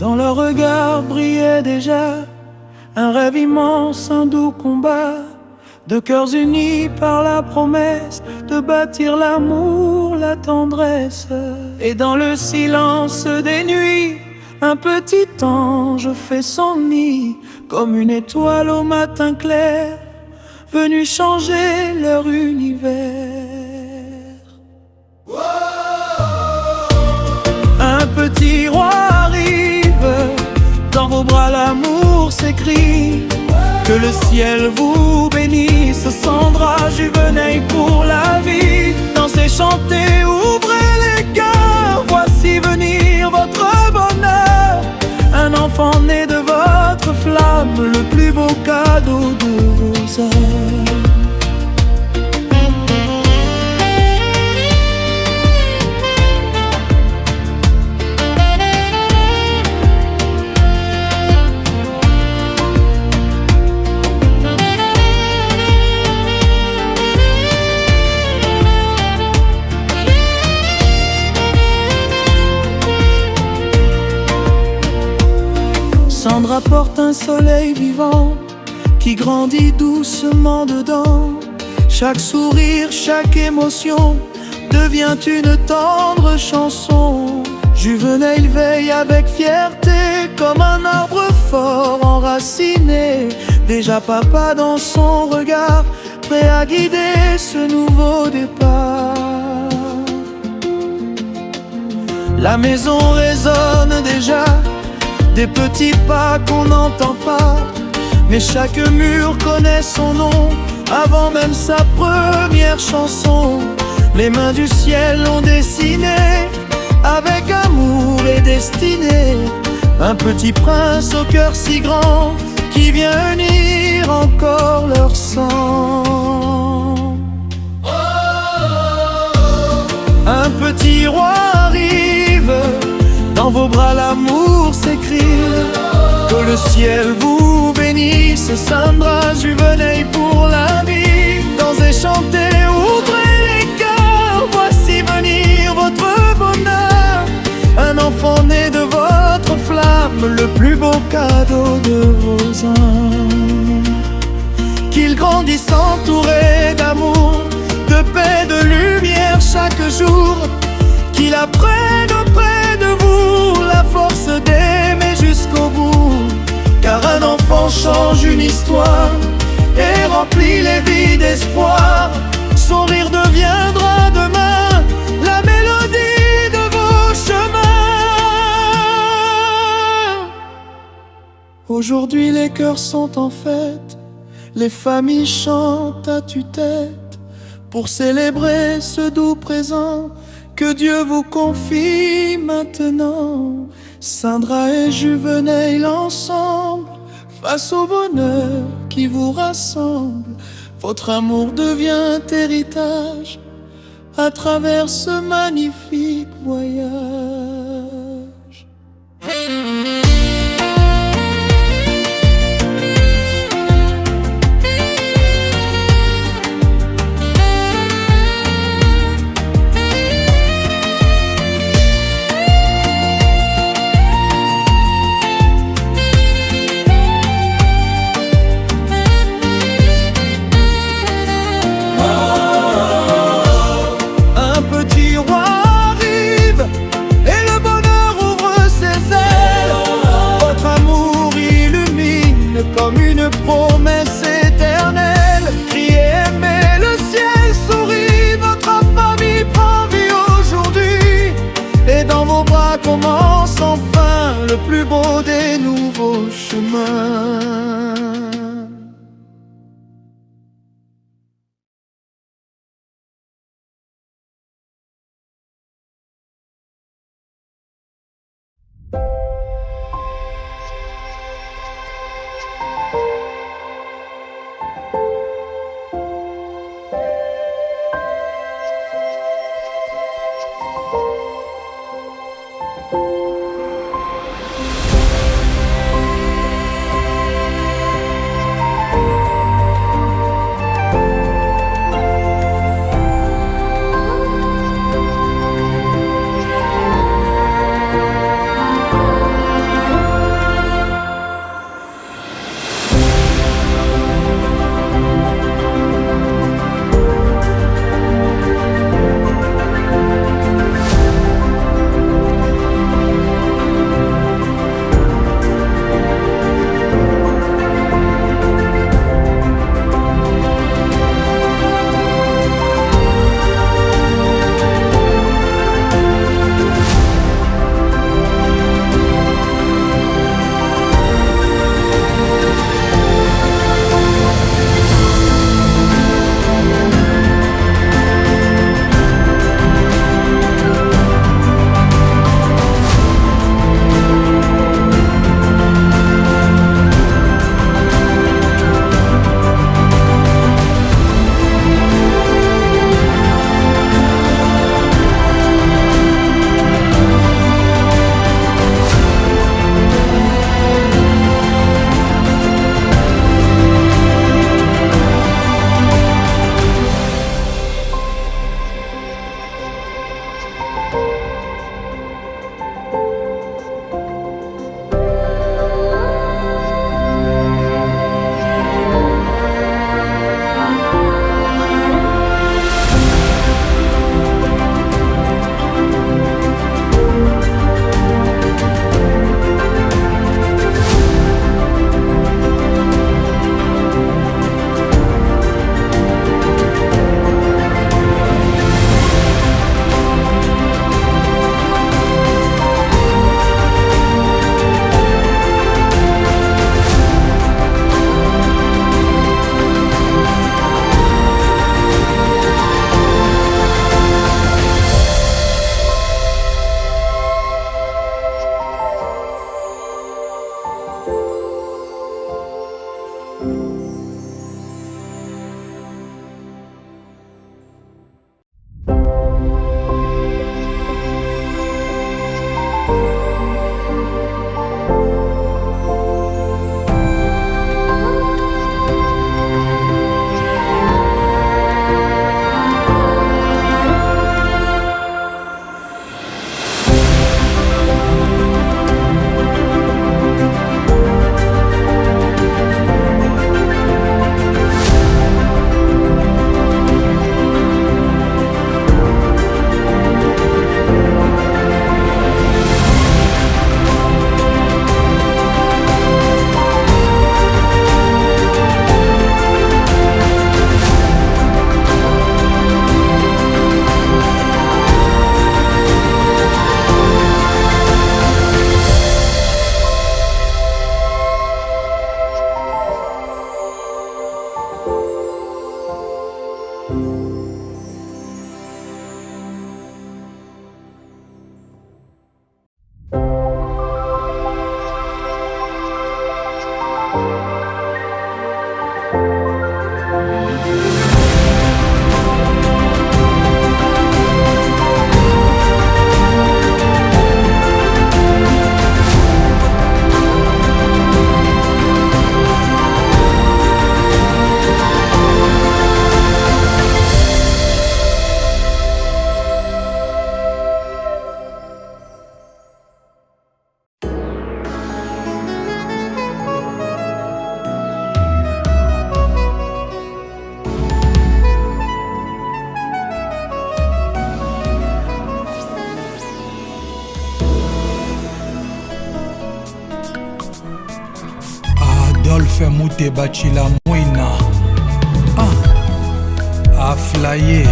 Dans leur regard brillait déjà un rêve immense, un doux combat, de cœurs unis par la promesse de bâtir l'amour, la tendresse. Et dans le silence des nuits, un petit ange fait son nid, comme une étoile au matin clair, venu changer leur univers. Un petit roi arrive, dans vos bras l'amour s'écrie. Que le ciel vous bénisse, Sandra Juvenet pour la vie. Dansez, chantez, ouvrez les cœurs, voici venir votre bonheur. Un enfant né de votre flamme, le plus beau cadeau de vos heures. Sandra porte un soleil vivant qui grandit doucement dedans. Chaque sourire, chaque émotion devient une tendre chanson. Juvenet veille avec fierté comme un arbre fort enraciné. Déjà papa dans son regard, prêt à guider ce nouveau départ. La maison résonne déjà des petits pas qu'on n'entend pas, mais chaque mur connaît son nom avant même sa première chanson. Les mains du ciel ont dessiné avec amour et destinée un petit prince au cœur si grand qui vient unir encore leur sang. Un petit roi arrive, dans vos bras l'amour s'écrit. Que le ciel vous bénisse, Sandra Juvenet pour la vie. Dansez, chantez, ouvrez les cœurs, voici venir votre bonheur. Un enfant né de votre flamme, le plus beau cadeau de vos âmes. Qu'il grandisse entouré d'amour, de paix, de lumière chaque jour. Qu'il apprenne auprès de vous la force d'aimer jusqu'au bout. Car un enfant change une histoire et remplit les vies d'espoir. Son rire deviendra demain la mélodie de vos chemins. Aujourd'hui les cœurs sont en fête, les familles chantent à tue-tête pour célébrer ce doux présent que Dieu vous confie maintenant. Sandra et Juvenet ensemble, face au bonheur qui vous rassemble. Votre amour devient héritage à travers ce magnifique voyage. Comme une promesse éternelle, criez, aimez, le ciel sourit. Votre famille prend vie aujourd'hui, et dans vos bras commence enfin le plus beau des nouveaux chemins. Muteba Chilamwina Aflaye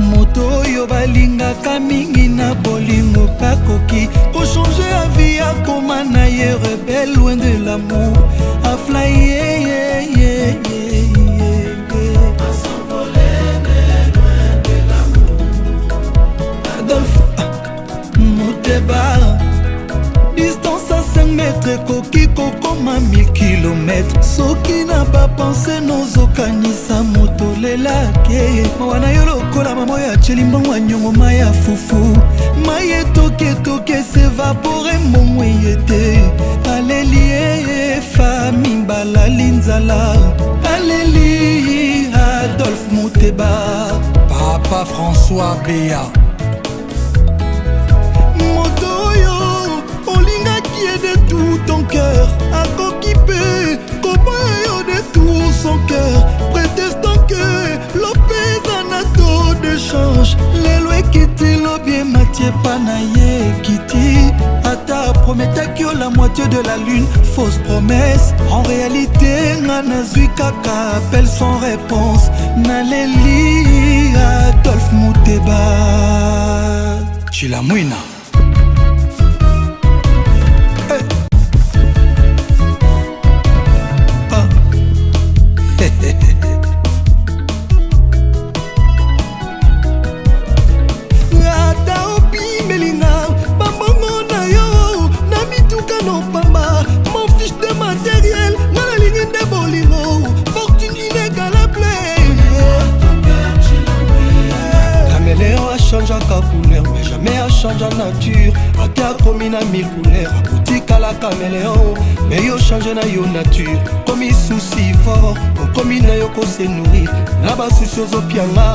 moto oyo balingaka mingi na bolingo kakoki kochange avi akoma na ye rebelle loin de l'amour Aflaye Muteba distance à 5 mètres koki kokoma 1000 km soki na bapense nozokanisa moto lelake mawana yo lokola mamo ya chelimbongo nyongo mai ya fufu mai etoketoke s'evapore mbongo yete alelie fami balali nzala aleli Adolphe Muteba Papa François Béa de tout ton cœur, akokipe, comment yo de tout son cœur, prétestant que l'opé anato de change, l'éloi kiti l'obie Mathieu Panaye kiti, ata prometaki la moitié de la lune, fausse promesse, en réalité nanazui kaka appelle sans réponse, naleli Adolphe Muteba Chilamwina changeaka couleur mais jamais a change nature ate akomi na 1000 couleur akotikala caméléon mais yo change na yo nature komi souci fort okomi na yo kose nourrir na basusi ozopianga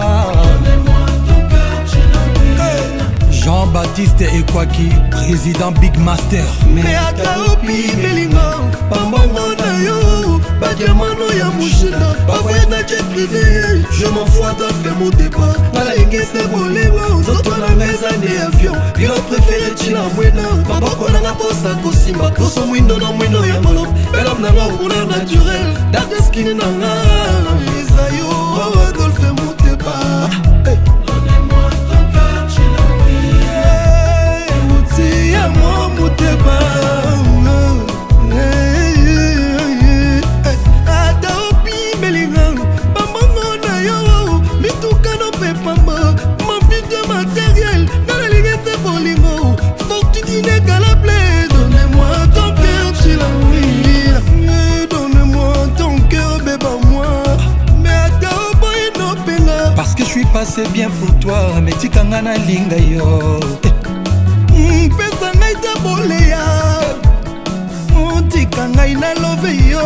Jean-Baptiste Ekwaki, président Big Master. Mais ata opi melinga, pambongo na yo, badiamano ya mushina, bavoye na jet privé, je m'en fous à fait mon départ. Nala ingese bolengo, zoto na meza de avion, pilote préféré Chilamwina, maboko na nga posa kosimba, poso mwindo na mwindo ya molo, belam na nga couleur naturelle, dark skin na nga, Isayo, Adolphe Muteba. Parce que je suis passé bien pour toi, mais tikanga na linga yo. Pesa ngai te boleya, tikanga ina love yo.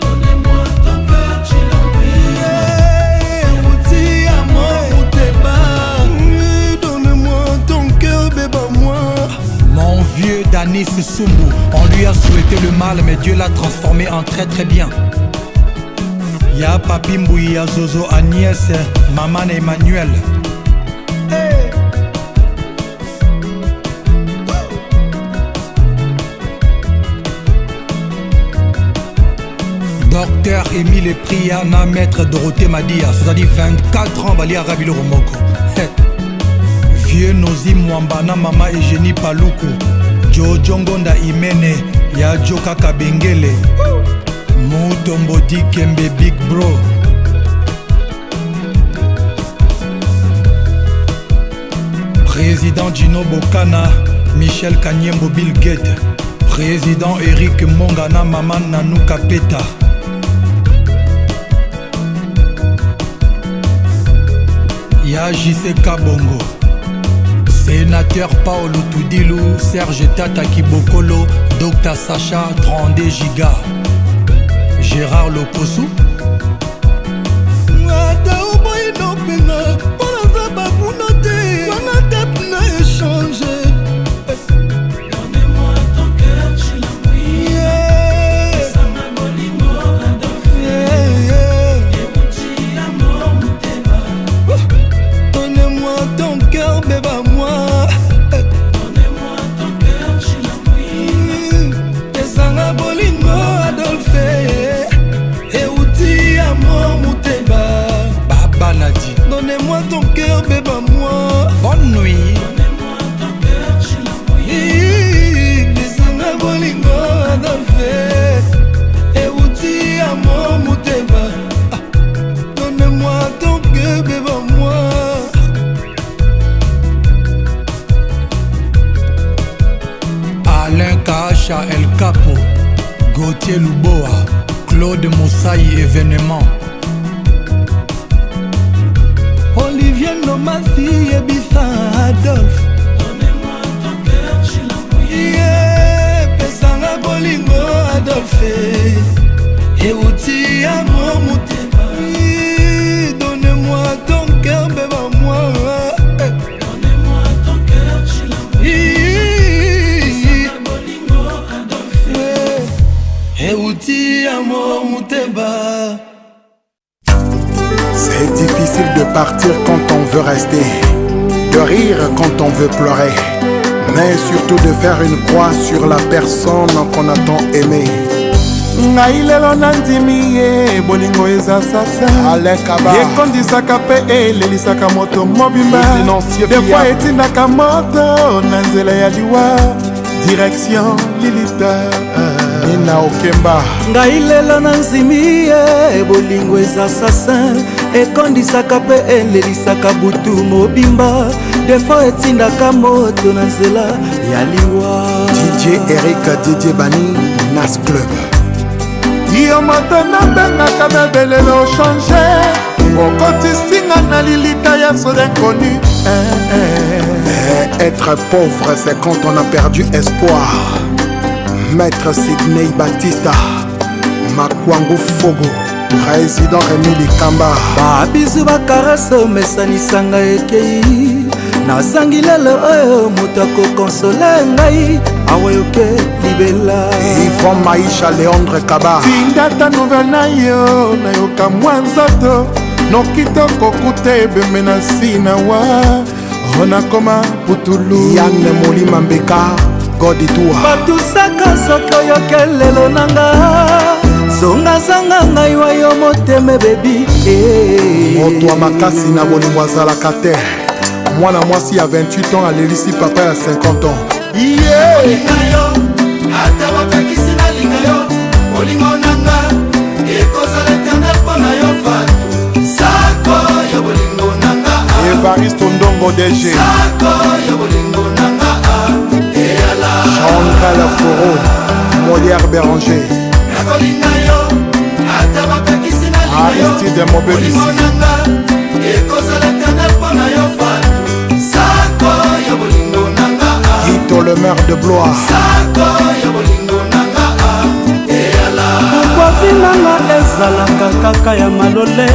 Donnez-moi ton cœur, Chilamwina. Mouti amour, Muteba. Donne-moi ton cœur, bébé moi. Mon vieux Danis Sumbu, on lui a souhaité le mal, mais Dieu l'a transformé en très très bien. Ya Papi Mbouy, ya Zozo, Agnès, Maman Emmanuel. Hey. Docteur Émile Priana, maître Dorothée Madia, c'est-à-dire 24 ans, Bali Arabi le Romoko. Vieux Nozi Mwambana, Mama Eugénie Paluku, Jojo Ngonda Imene, ya Joka Kabengele. Mutombo Dikembe Big Bro. Président Gino Bokana, Michel Kanyembo Bill Gates. Président Eric Mongana, Maman Nanou Kapeta. Ya JC Kabongo. Sénateur Paolo Toudilou, Serge Tata Kibokolo, Dr Sacha 32 Giga. Gérard Lokosu. Donnez-moi ton cœur, Chilamwina. Donnez-moi ton cœur, bébé moi. Sacha El Capo, Gauthier Luboa, Claude Moussaï événement. Olivier Nomasi et Bissan Adolphe. Donnez-moi ton cœur, je l'envoie. Yeah, pesanga bolingo Adolphe. Et outil amour moutéba. Donnez-moi ton cœur, bébé moi. Donnez-moi ton cœur, je l'envoie. Bolingo Adolphe. Et outil amour moutéba. C'est difficile de partir quand on veut rester, de rire quand on veut pleurer, mais surtout de faire une croix sur la personne qu'on a tant aimé. ngai lelo nandimi ye bolingo eza sasa ekondisaka mpe elelisaka moto mobimba defoi etindaka moto na nzela ya liwa direction lilita ina okemba ngai lelo nanzimi ye bolingo eza sasa ekondisaka mpe elelisaka butu mobimba defo etindaka moto na nzela ya liwa. DJ Eric Didier Bani, Nas Club. yo moto nabengaka bebelelo change okotisinga na lilita ya soda inconnu. Être pauvre, c'est quand on a perdu espoir. Maître Sidney Batista, Makwango Fogo, Président Rémi Likamba. babizu bakarase omesanisanga ekei nasangi lelo oyo moto akokonsole ngai awayoke libela. Yvon Maïcha Léandre Kaba. tindata nouvelle na yo nayoka mwa nzoto nokitoko kuta ebembe na nsina wa onakoma putulu. Yann Molima Mbeka, Goditoua. batusaka soki oyoke lelo nanga zongazanga ngai wa yo motema bebi. Moto wa makasi na bolingo azalaka te. Mwana mwasi ya 28 ans alelisi papa ya 50 ans. Olinga yo, ata bapekisi nalinga yo. Olingo nanga, ekozala eternel mpona yo fatu. Sako ya bolingo nanga. Evariste Ndongo DG. Sako ya bolingo nanga. Eyala. Jean-Cal Foro, Molière Béranger. Nakolinga yo, ata bapekisi nalinga yo. Aristide Mobelisi. Olingo nanga, ekozala eternel mpona yo fatu. Sako ya bolingo nanga. Guito le maire de Blois. Sako ya bolingo nanga. Eyala. bokwavi nanga ezalaka kaka ya malole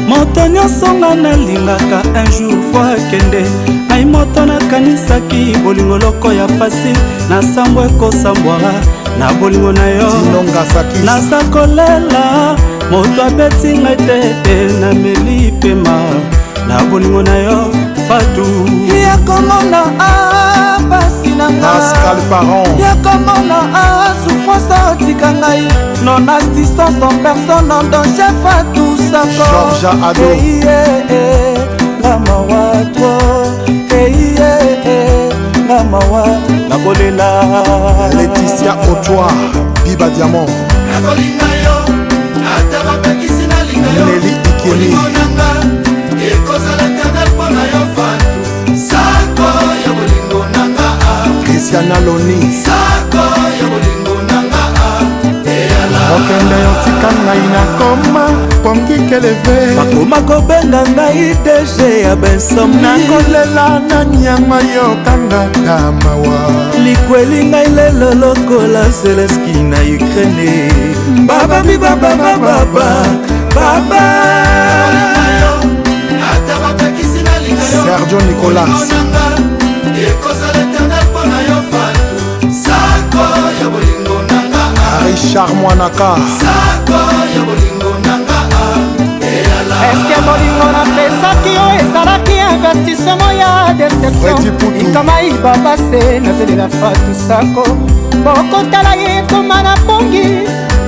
moto nyonso nga nalingaka un jour fo akende ngai moto nakanisaki bolingo loko ya fasi na sambo ekosambwaka na bolingo na yo naza kolela moto abeti ngai te nameli pema na bolingo na yo fatu yakomona pasi nanga Pascal Parent yakomona souffrance otika ngai non assistance en personne en danger fatu sako Georgia Ado ngamawa tro ngamawa nakolela Laetitia Ochoa Biba Diamant Nakolinga yo, ata bapekisi nalinga yo. Nelly Ikeli Bolingo nanga, ekozala eternel mpona yo fatu. Sako ya bolingo nanga. Christiana Loni Sako ya bolingo nanga. Eyala. okende yotika ngai nakoma pongi keleve bakoma kobenga ngai DG ya bensom nakolela na nyama yokangaka mawa likweli ngai lelo lokola Zelensky na Ukraine babami bababababa baba Nakolinga yo, ata bapekisi nalinga yo. Sergio Nicolas Bolingo nanga, ekozala eternel mpona yo fatu. Sako ya bolingo nanga. Richard Mwanaka Sako ya bolingo nanga. Eyala. eske bolingo napesaki yo ezalaki investissement ya Freddy deception Poutou. ikamayiba base nazelela fatu sako bokotala ye koma na pongi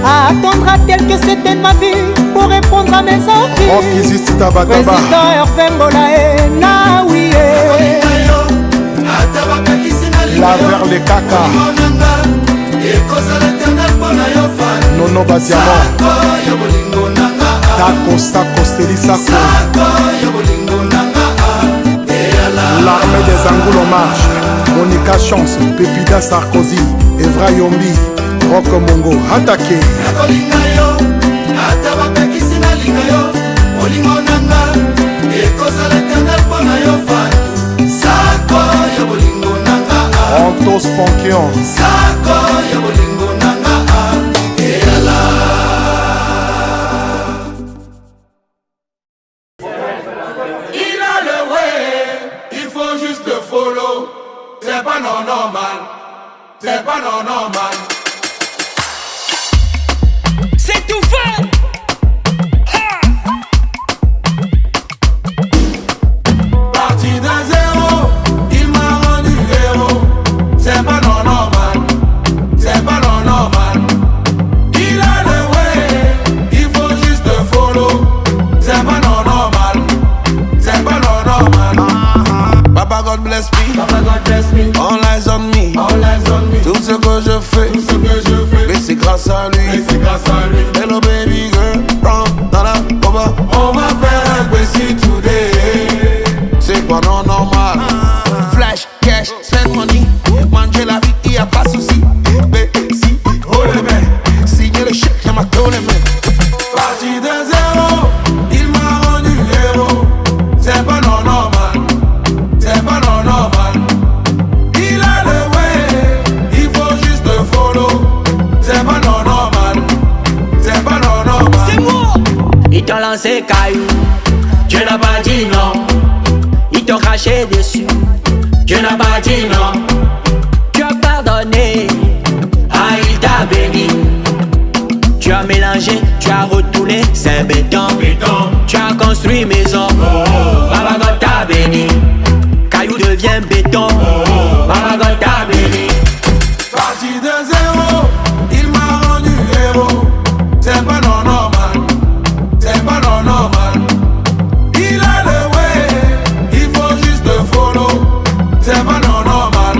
attendra-t-elle que c'était ma vie pour répondre à mes envies Rokizis Tabataba président Hervé Ngolae nawiye Nakolinga yo, ata bapekisi nalinga La yo. vers les caca Bolingo nanga, ekozala eternel mpona yo fatu. Nono Badiamant Sako ya bolingo nanga. Taco Sako Selisako Sako ya bolingo nanga. Eyala. L'armée des Angoulons marche Monica Chance Pépida Sarkozy Evra Yombi, Rock Mongo, attaqué. nakolinga yo ata bapekisi nalinga yo olingo nanga ekozala eternel mpo na yo fatu sako ya bolingo nanga Antos Pankion, sako ya bolingo nanga eyala. Il a le way, il faut juste le follow. C'est pas non normal, c'est pas non normal. C'est tout fait. Parti d'un zéro, il m'a rendu héros. C'est pas non normal, c'est pas non normal. Il a le way, il faut juste le follow. C'est pas non normal, c'est pas non normal. Papa God bless me, Papa God bless me. All eyes on me, all eyes on me. Tout ce que je fais, mais c'est grâce à lui, Hello baby girl, from Nana, Boba. On va faire un Bessie today. C'est pas non normal. Flash, cash, spend money. Manger la vie, y a pas de souci. Bessie, oh les mains. Signer le chèque, j'ai ma tous les mains. Parti de zéro, il m'a rendu héros. C'est pas non normal, c'est pas non normal. Il a le way, il faut juste le follow. C'est pas non normal, c'est pas non normal. C'est moi. Ils t'ont lancé caillou, Dieu n'a pas dit non. Ils t'ont craché dessus, Dieu n'a pas dit non. Tu as pardonné, ah il t'a béni. Tu as mélangé, tu as retourné, c'est béton. Tu as construit maison, Baba God t'a béni. Caillou devient béton, Baba God t'a béni. Parti de zéro, il m'a rendu héros. C'est pas non normal, c'est pas non normal. Il a le way, il faut juste le follow. C'est pas non normal,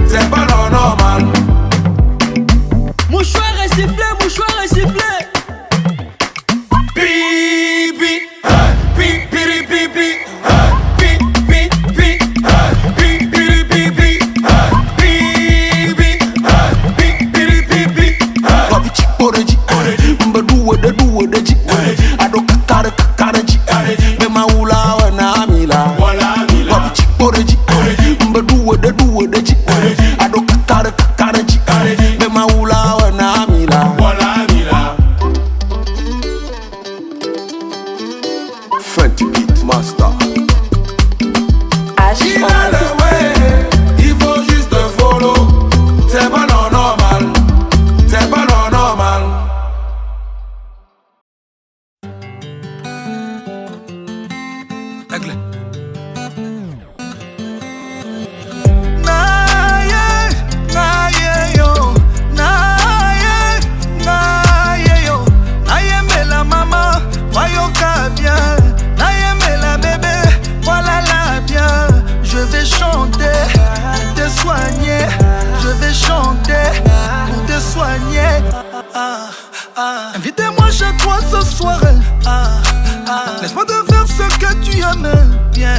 c'est pas non normal. Mouchoir recyclé, mouchoir recyclé. Pipi, pi piri pipi, pi pi pi, pi piri pipi, pi pi piri pipi. Wabichi oreji, mbadu wadaji, ado kakaraji, bema ula wana amila. Wabichi oreji, mbadu wadaji, ado kakaraji, bema ula wana amila. Fenty Beat Master. Il a le way, il faut juste le follow. C'est pas non normal, c'est pas non normal. Je vais chanter pour te soigner. Je vais chanter pour te soigner. Invitez-moi chez toi ce soir. Laisse-moi te faire ce que tu aimes. Bien,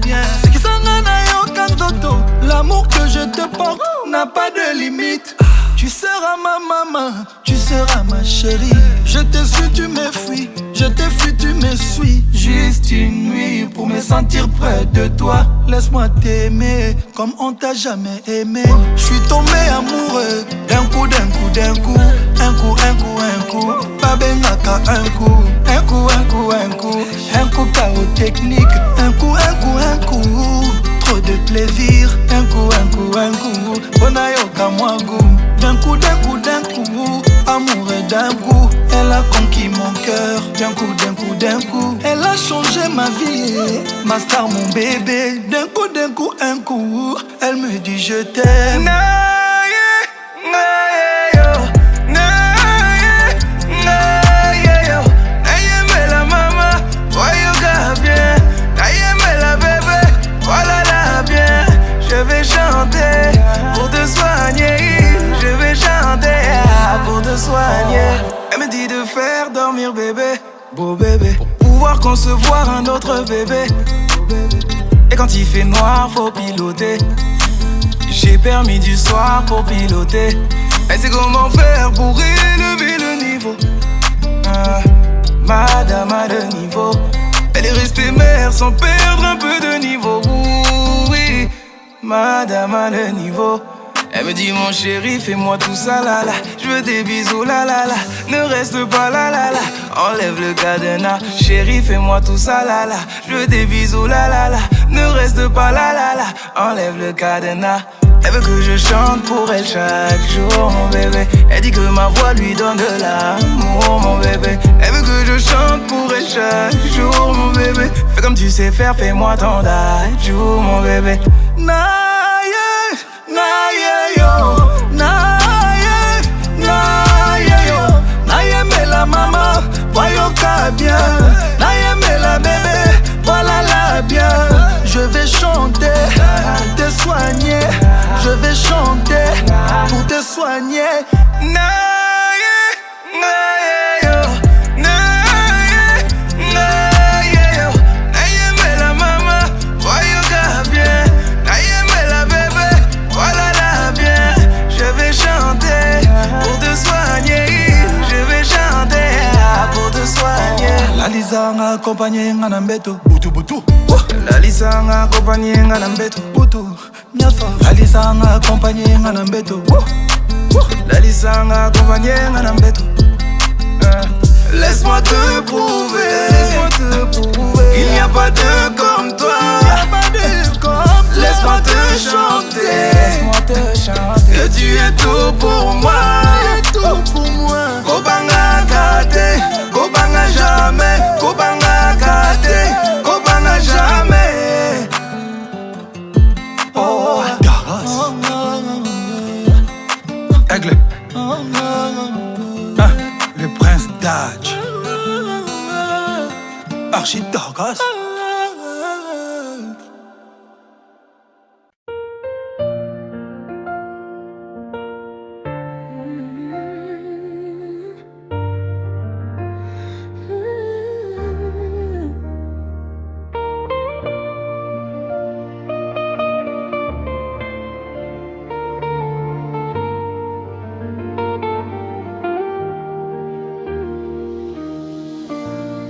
bien. C'est qui s'en a aucun dodo. L'amour que je te porte n'a pas de limite. Tu seras ma maman, tu seras ma chérie. Je te suis, tu me fuis. Je te fuis, tu me suis. Juste une nuit pour me sentir près de toi. Laisse-moi t'aimer comme on t'a jamais aimé. Je suis tombé amoureux d'un coup, d'un coup, d'un coup. Un coup, un coup, un coup. Babengaka un coup. Un coup, un coup, un coup. Un coup chaos technique. Un coup, un coup, un coup. Trop de plaisir. Un coup, un coup, un coup. Bonayoka moi goût. D'un coup, d'un coup, d'un coup. Amoureux d'un coup. Elle a conquis mon cœur. D'un coup, d'un coup, d'un coup. Elle a changé ma vie. Ma star, mon bébé. D'un coup, un coup. Elle me dit je t'aime. Je vais chanter pour te soigner. Je vais chanter pour te soigner. Elle me dit de faire dormir bébé, beau bébé, pour pouvoir concevoir un autre bébé. Et quand il fait noir, faut piloter. J'ai permis du soir pour piloter. Elle sait comment faire pour élever le niveau. Madame a le niveau. Elle est restée mère sans perdre un peu de niveau. Oui, madame a le niveau. Elle me dit mon chéri, fais-moi tout ça là là. Je veux des bisous là là là. Ne reste pas là là là. Enlève le cadenas. Chéri, fais-moi tout ça là là. Je veux des bisous là là là. Ne reste pas là là là. Enlève le cadenas. Elle veut que je chante pour elle chaque jour, mon bébé. Elle dit que ma voix lui donne de l'amour, mon bébé. Elle veut que je chante pour elle chaque jour, mon bébé. Fais comme tu sais faire, fais-moi ton jour, mon bébé. Naye, naye yo, naye, naye yo. Naye me la maman, voyoka bien. Naye me la bébé, voilà la bien. Je vais chanter pour te soigner. Je vais chanter pour te soigner. Naye, naye yo, naye, naye yo. Naye me la maman, voyoka bien. Naye me la bébé, voilà la bien. Je vais chanter pour te soigner. Je vais chanter pour te soigner. La Lisa m'a accompagné en ambeto. Boutou boutou. La Lisa m'a accompagné en ambeto. Boutou. La Lisa m'a accompagné en ambeto. La Lisa m'a accompagné en ambeto. Laisse-moi te prouver, qu'il n'y a pas de comme toi. Laisse-moi te chanter, que tu es tout pour moi. Kobanga kate, kobanga jamais, kobanga kate, kobanga jamais. Oh, Daras. Aigle. Le prince d'Adj. Archie Daras.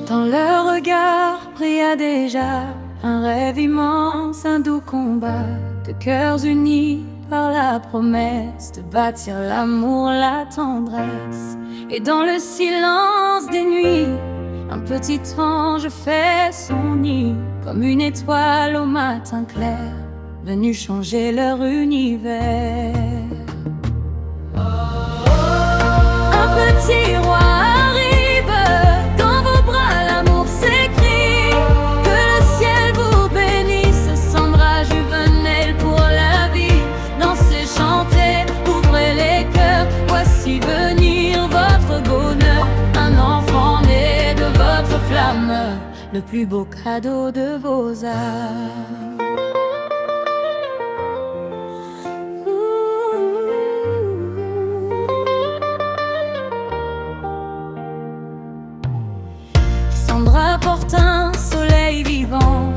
Dans leur regard brilla déjà un rêve immense, un doux combat de cœurs unis par la promesse de bâtir l'amour, la tendresse. Et dans le silence des nuits, un petit ange fait son nid, comme une étoile au matin clair, venu changer leur univers. Un petit roi arrive, dans vos bras l'amour s'écrit. Que le ciel vous bénisse, Sandra Juvenel pour la vie. Dansez, chantez, ouvrez les cœurs, voici venir votre bonheur. Un enfant né de votre flamme, le plus beau cadeau de vos âmes. Sandra porte un soleil vivant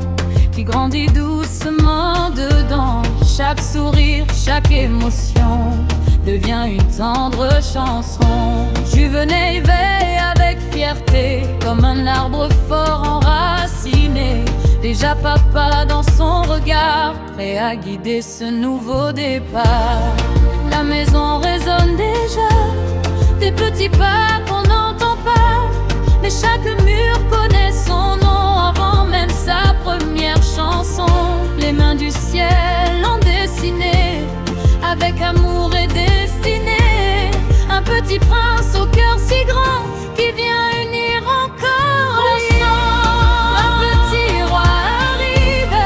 qui grandit doucement dedans. Chaque sourire, chaque émotion devient une tendre chanson. Juvenel veille avec fierté comme un arbre fort enraciné. Déjà papa dans son regard, prêt à guider ce nouveau départ. La maison résonne déjà, des petits pas qu'on n'entend pas. Mais chaque mur connaît son nom avant même sa première chanson. Les mains du ciel ont dessiné avec amour et destinée un petit prince au cœur si grand qui vient unir encore les sangs. Un petit roi arrive,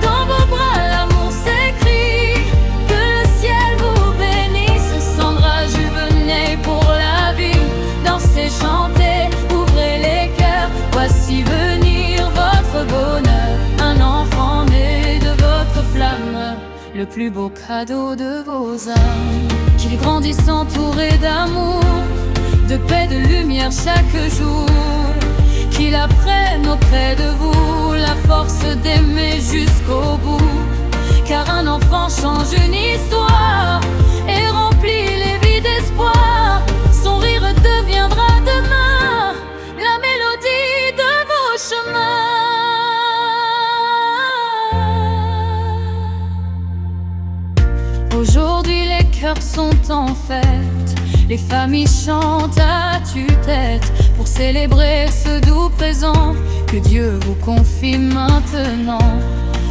dans vos bras l'amour s'écrit. Que le ciel vous bénisse, Sandra Juvenel pour la vie. Dansez, chantez, ouvrez les cœurs, voici venir votre bonheur. Un enfant né de votre flamme, le plus beau cadeau de vos âmes. Qu'il grandisse entouré d'amour, de paix, de lumière chaque jour. Qu'il apprenne auprès de vous la force d'aimer jusqu'au bout. Car un enfant change une histoire. Aujourd'hui les cœurs sont en fête, les familles chantent à tue-tête pour célébrer ce doux présent que Dieu vous confie maintenant.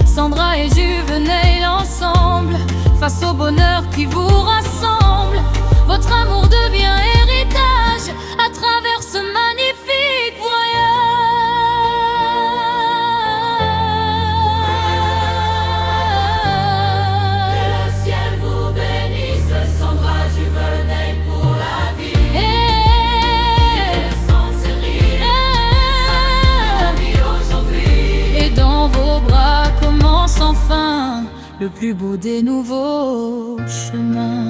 Sandra et Juveneil ensemble, face au bonheur qui vous rassemble, votre amour devient héritage à travers ce magnifique voyage. Que le ciel vous bénisse, Sandra Juveneil pour la vie. Et le sang se rire aujourd'hui. Et dans vos bras commence enfin le plus beau des nouveaux chemins.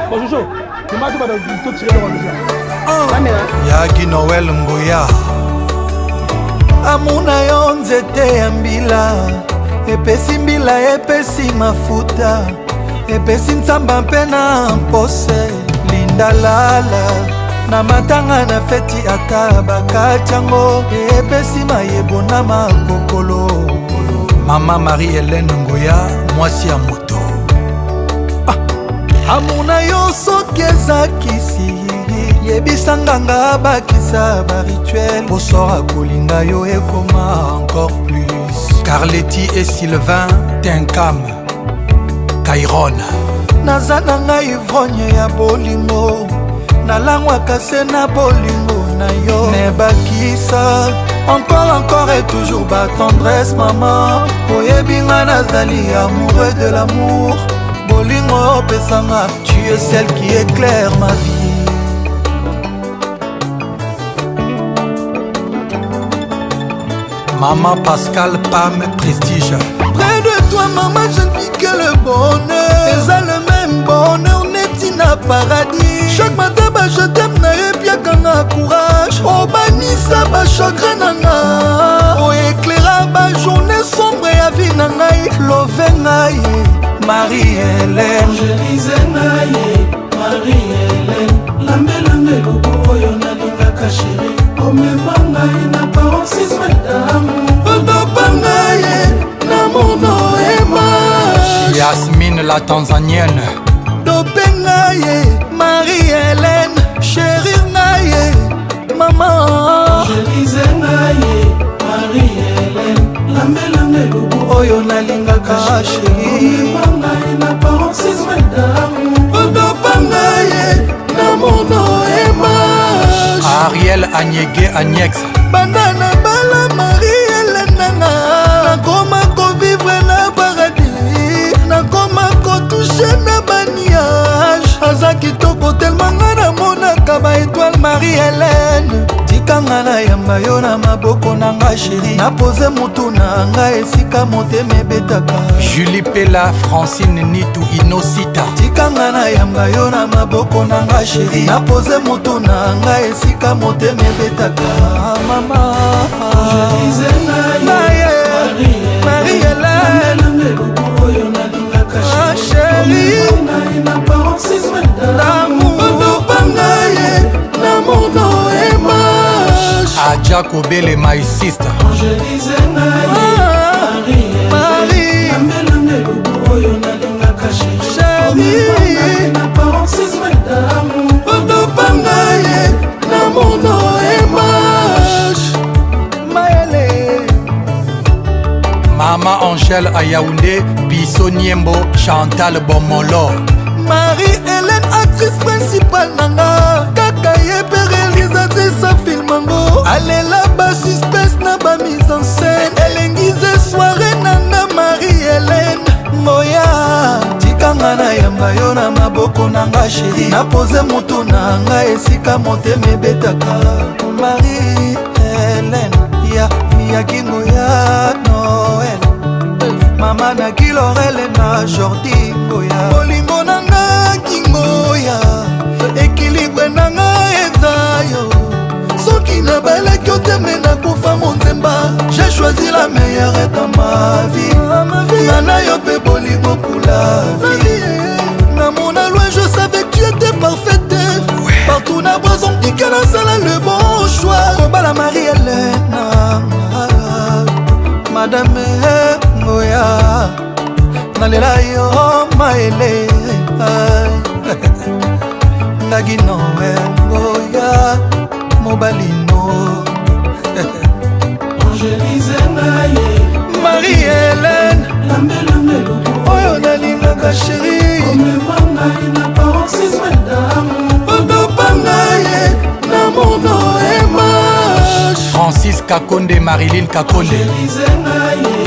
Bon, Jojo, tu m'as dit de tirer le rendez-vous. Yagi Noël Nguya amuna yo nzete ya mbila, epesi mbila epesi mafuta, epesi nzamba mpe na mpose. Linda lala na matanga na feti ata bakatiango, epesi mayebo na makokolo. Mama Marie-Hélène Nguya, mwasi ya moto. Amuna yo soki ezakisi, yebisa nganga bakisa barituel, bosora kolinga yo ekoma encore plus. Carletti et Sylvain Tenkam Kairon. Naza na ngai ivrogne ya bolingo, nalangwaka se na bolingo na yo. Ne bakisa encore et toujours ba tendresse maman, oyebi nga nazali amoureux de l'amour. Bolingo pesanga, tu es celle qui éclaire ma vie. Maman Pascal Pam Prestige. Près de toi maman je ne vis que le bonheur. Et ça le même bonheur n'est-il na paradis. Chaque matin bah je t'aime na epiaka na courage. Oh banisa ba chagrin nanga, oh éclaira ba journée sombre ya vie na ngai. Love ngai Marie-Hélène, Angélise naye Marie-Hélène, lambe lobo oyo nalingaka chéri, omema ngai na paroxysme d'amour, odopa ngai na mono image. Yasmine la Tanzanienne, dope ngai Marie-Hélène, chérir ngai maman. Angélise naye Marie-Hélène, lambe lobo oyo nalingaka chéri, omema ngai na paroxysme d'amour, odopa ngai na mono image. Ariel Anyege Agnex, banda na bala Marie-Hélène nanga, nakoma kovivre na paradis, nakoma kotouche na baniage. Aza kitoko tellement nga namonaka ba étoile Marie-Hélène. Tikanga na yamba yo na maboko na nga chéri, napose mutu na nga esika motema ebetaka. Julie Pella, Francine Nitu Inosita. Tikanga na yamba yo na maboko na nga chéri, napose mutu na nga esika motema ebetaka. Mama Angélise naye Marie-Hélène, oyo nalingaka chéri, ngai na paroxysme d'amour, odopa ngai na mono image. Adja Kobele, my sister. Angélise naye Marie, oyo nalingaka chéri, na paroxysme d'amour, odopa ngai na mono image. Maëlle Mama Angèle Ayaoundé, Biso Niembo, Chantal Bomolo. Marie-Hélène, actrice principale nanga, kaka yepe réalisatrice a filmango. Alela ba suspense na ba mise en scène, elengize soirée nanga Marie-Hélène. Moya tikanga na yamba yo na maboko nanga chéri, napose mutu nanga esika motema ebetaka. Marie-Hélène ya kingo ya Noël, mama na Kilorele na Jordi Ngoya. Bolingo nanga kingoya, équilibre nanga eza yo. Soki na balaki oteme na kufa monzemba, j'ai choisi la meilleure dans ma vie. Nana yo pe bolingo pour la vie. Na mon loin je savais que tu étais nalela yo maele Nagino Ngoya Mobalino Angélise Naye Marie-Hélène Oyo nalingaka chéri Omema na paroxysme d'amour Papa Naye na mono image Francis Kakonde, Marilyn Kakonde Angélise Naye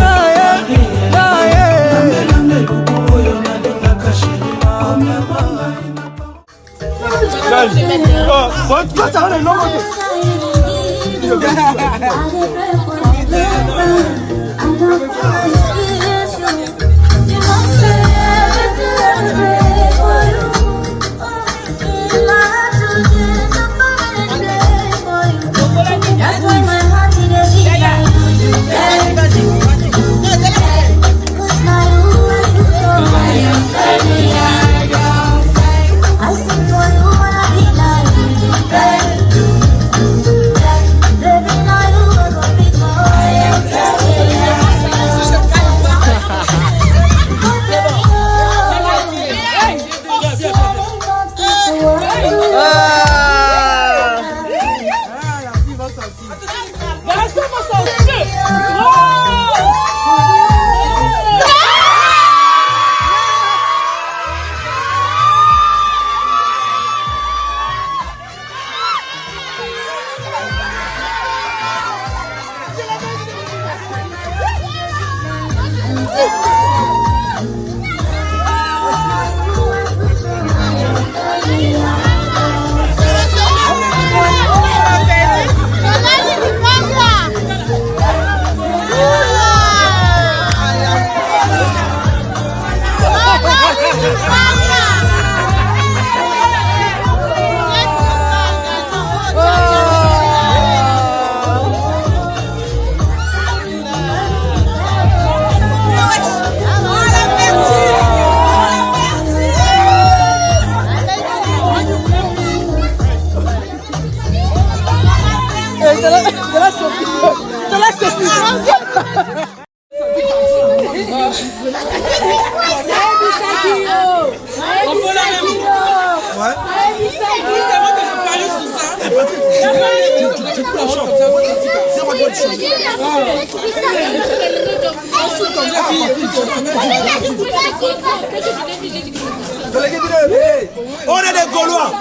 On est des Gaulois.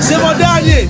C'est mon dernier.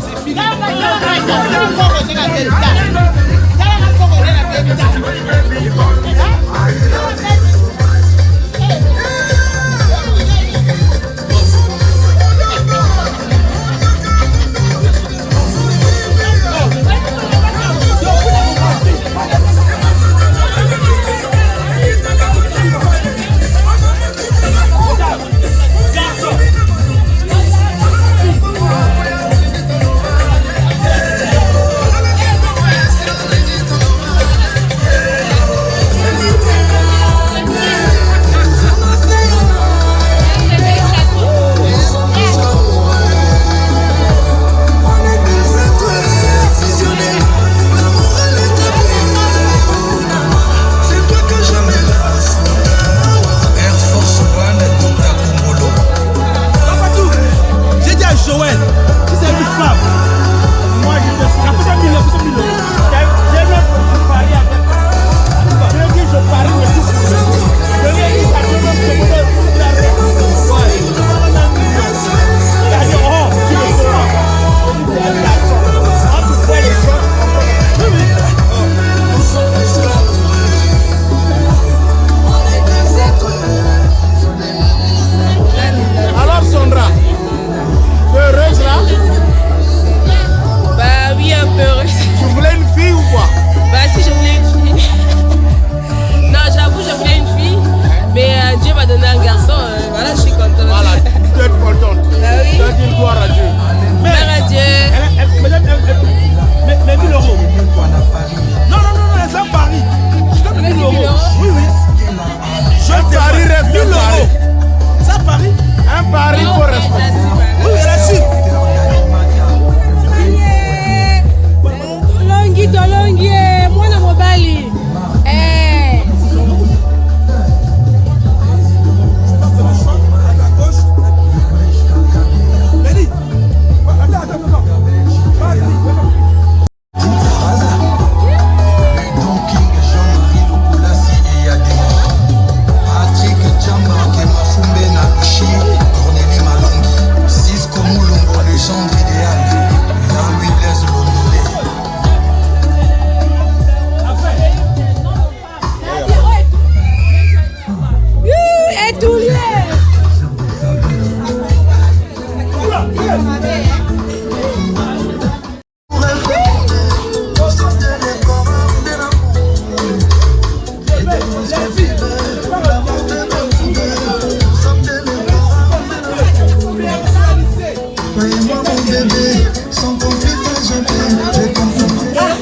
bébé, sans conflit, pas jamais. Je comprends.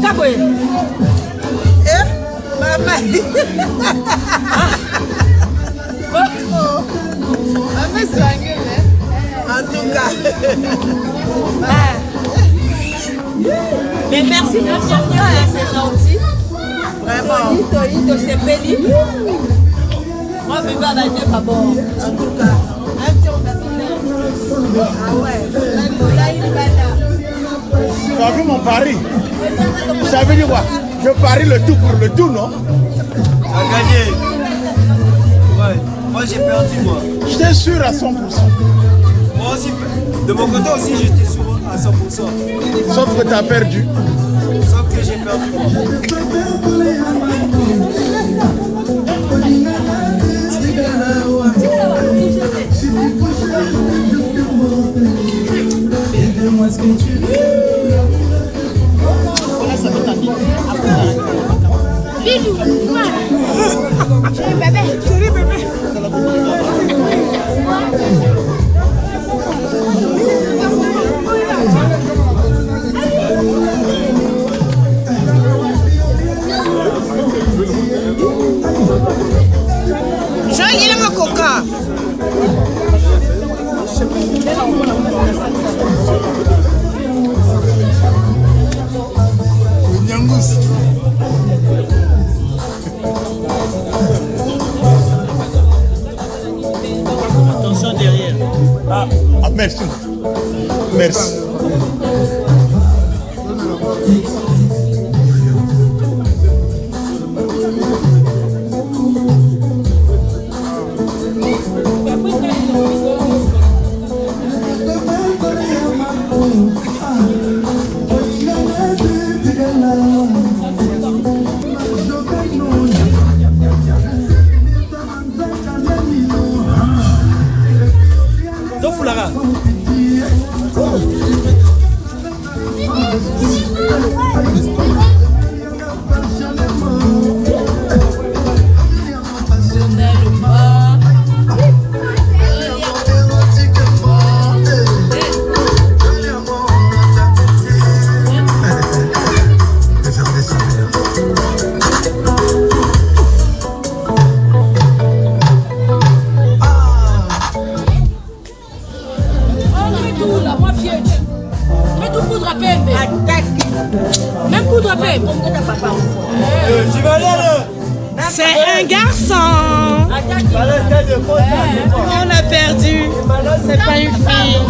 Taboye. Maman. En tout cas. Mais merci de son temps, c'est gentil. Vraiment. Toito, c'est béni. Moi, je vais aller pas bon. En tout cas. Ah ouais. Tu as vu mon pari? Ça veut dire quoi? Je parie le tout pour le tout, non? Tu as gagné. Ouais. Moi j'ai perdu moi. J'étais sûr à 100%. Moi aussi, de mon côté aussi j'étais sûr à 100%. Sauf que tu as perdu. Sauf que j'ai perdu moi. Dis-moi ce que tu veux. Bilou, chérie bébé, chérie bébé. Joyeux le coca. Attention derrière. Ah, merci. Merci. Fulara. C'est un garçon. On a perdu. C'est pas une fille.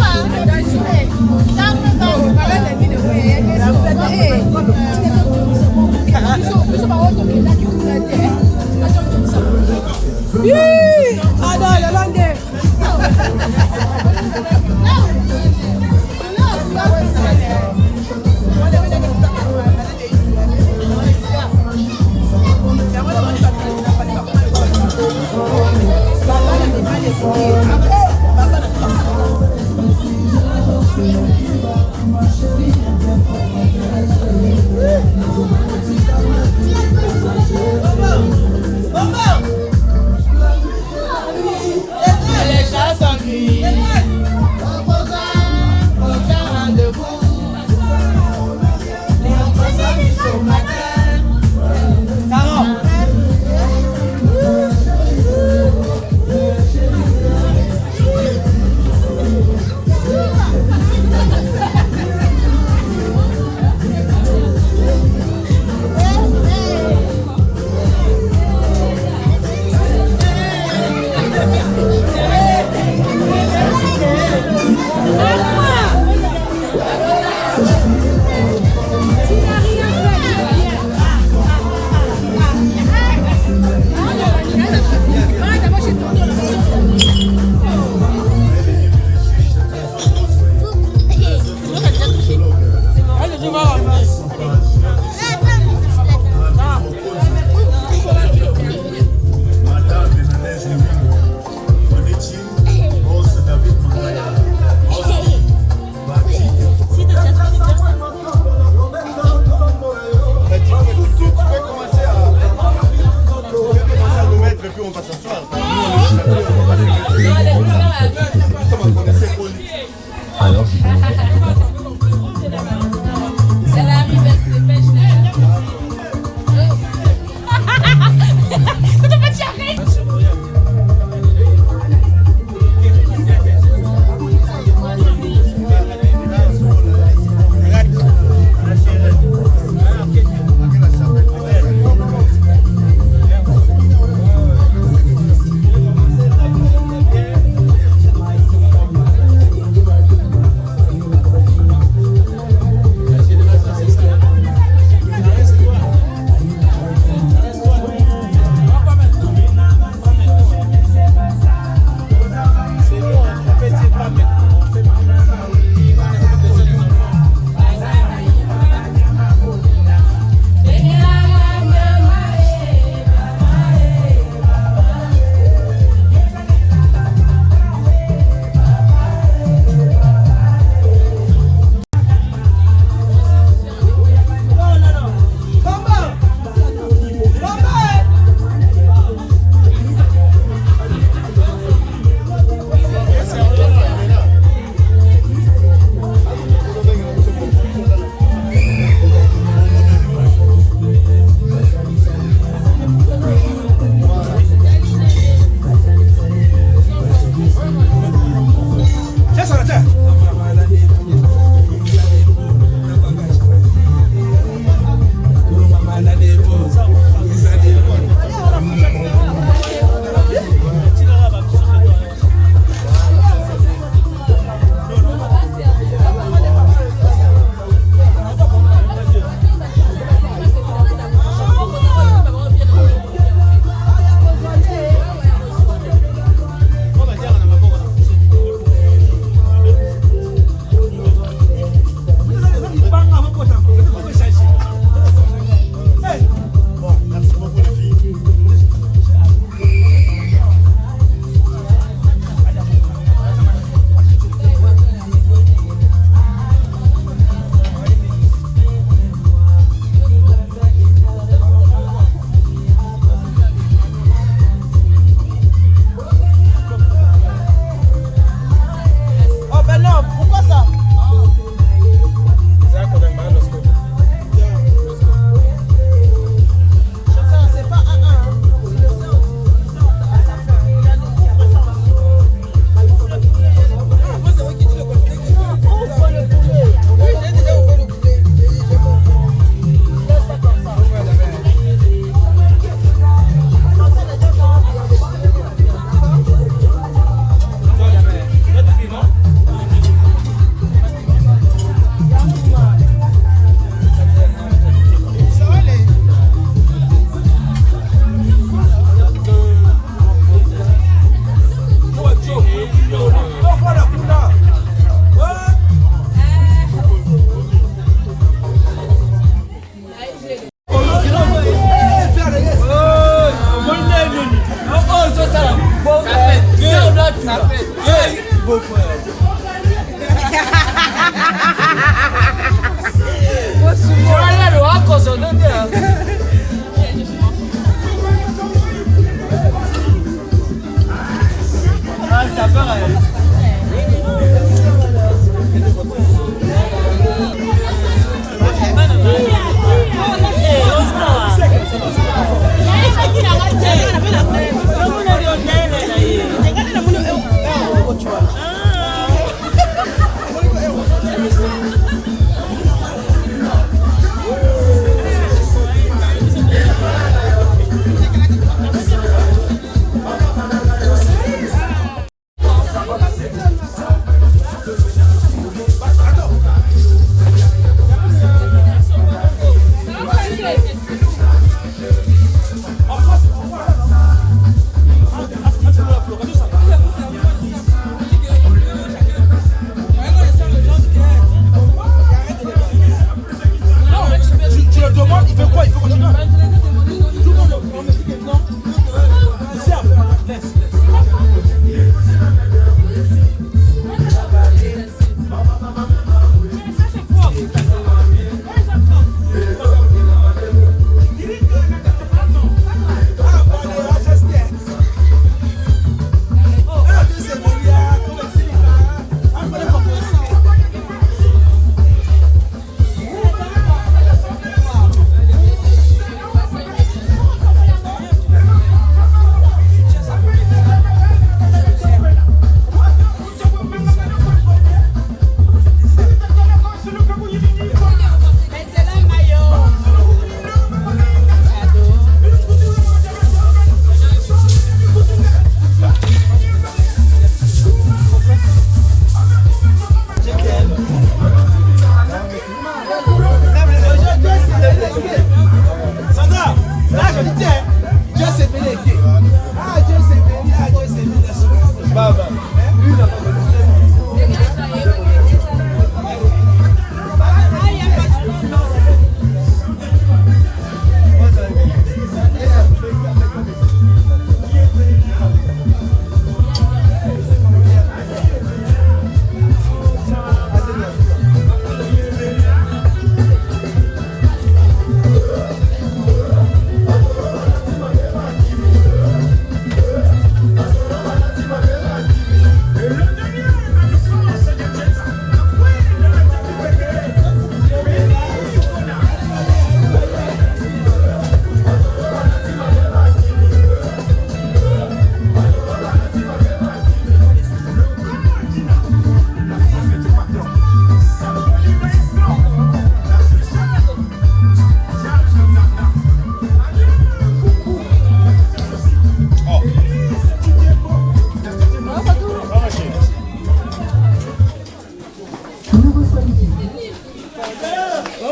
Alors, je C'est la rivière de pêche.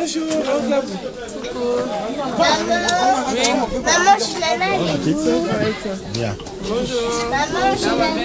Bonjour, bonjour. Maman, je suis Nana. Bien. Bonjour. Maman, je suis Nana.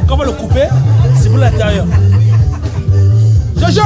Comment le couper? C'est pour l'intérieur. Jojo!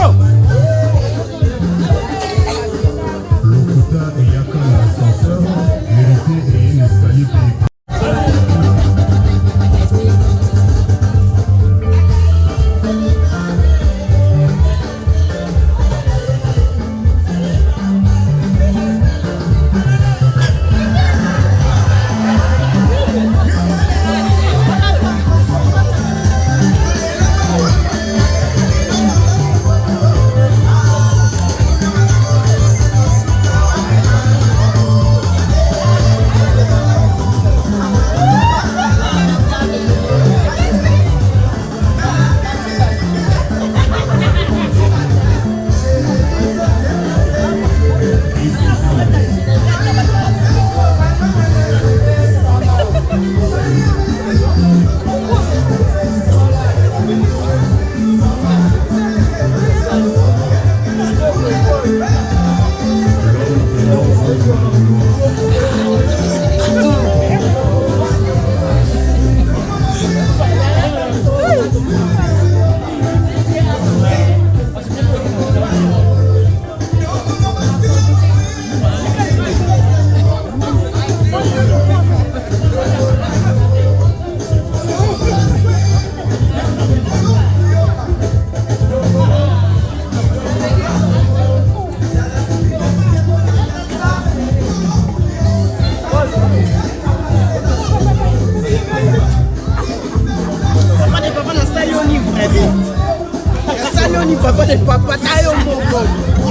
Papa de papa tayo mbongo.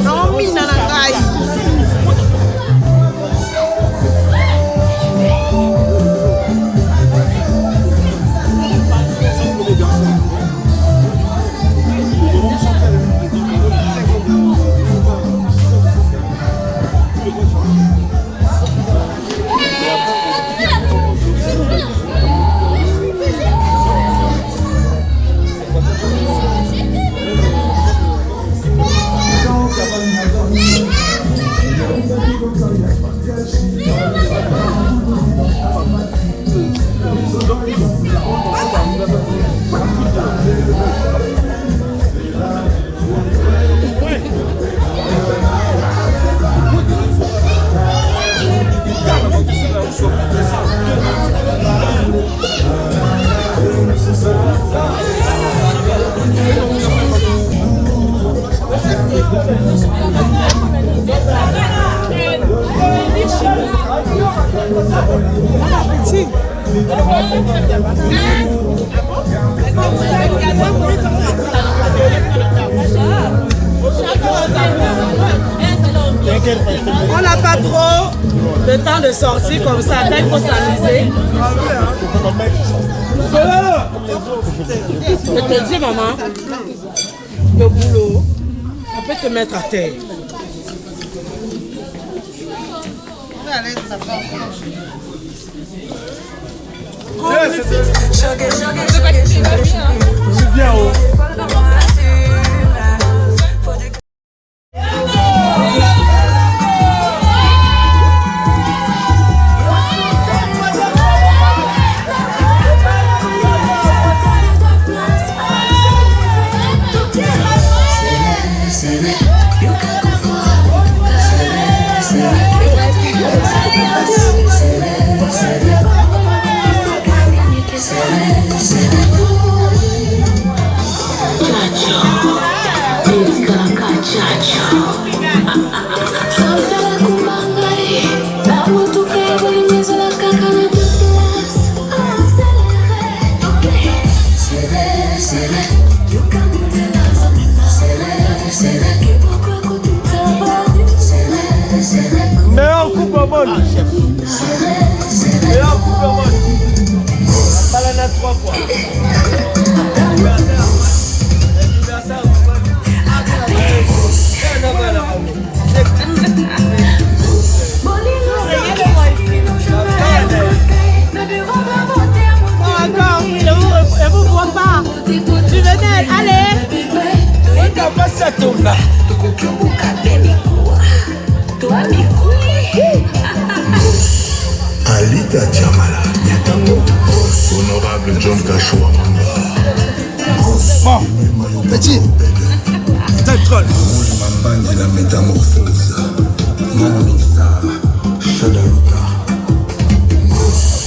Naomi na ngai. On n'a pas trop de temps de sortie comme ça, il faut s'amuser. Je te dis, maman, le boulot, on peut te mettre à terre. C'est Meilleur couple au monde. Meilleur couple au monde. Balana 3 fois. Encore, je vous vois pas. Tu venais, allez. T'as pas ça tombe là. Alita Djamala, Nyatango, honorable John Kashua Manga. Bon, petit, t'as le troll. Mambandi la métamorphose, Nana Mixta, Shadaluta,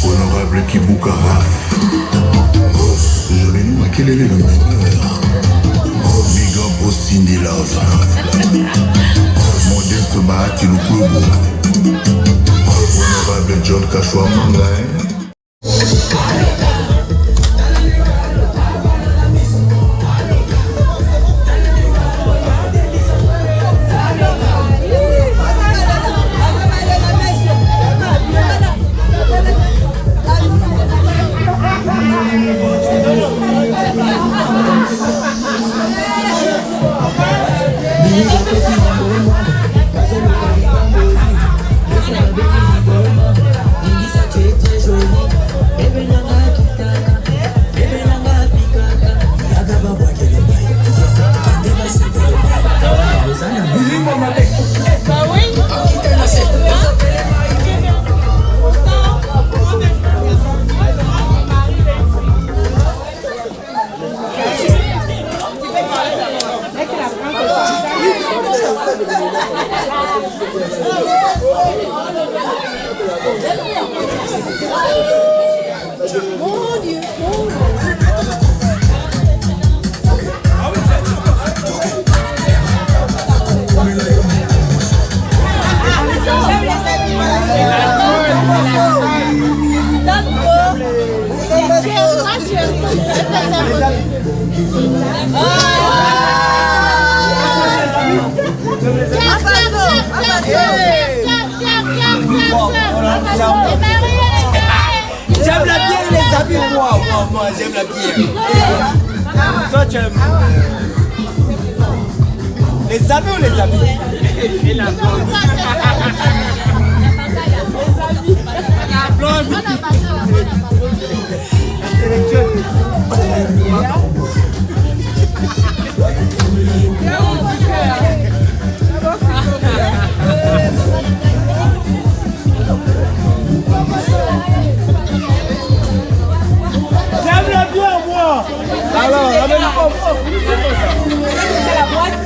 honorable Kibuka Raf, Jolene Makelele le meneur, Big up au Cindy Love, Modeste Bahati Lukubu, honorable John Kashua Manga. J'aime la bière et les habits, moi j'aime la bière. Toi tu aimes les habits ou les habits? Et la blonde. La blonde. J'aime la bière, moi. Alors, ramène-moi. C'est la boîte.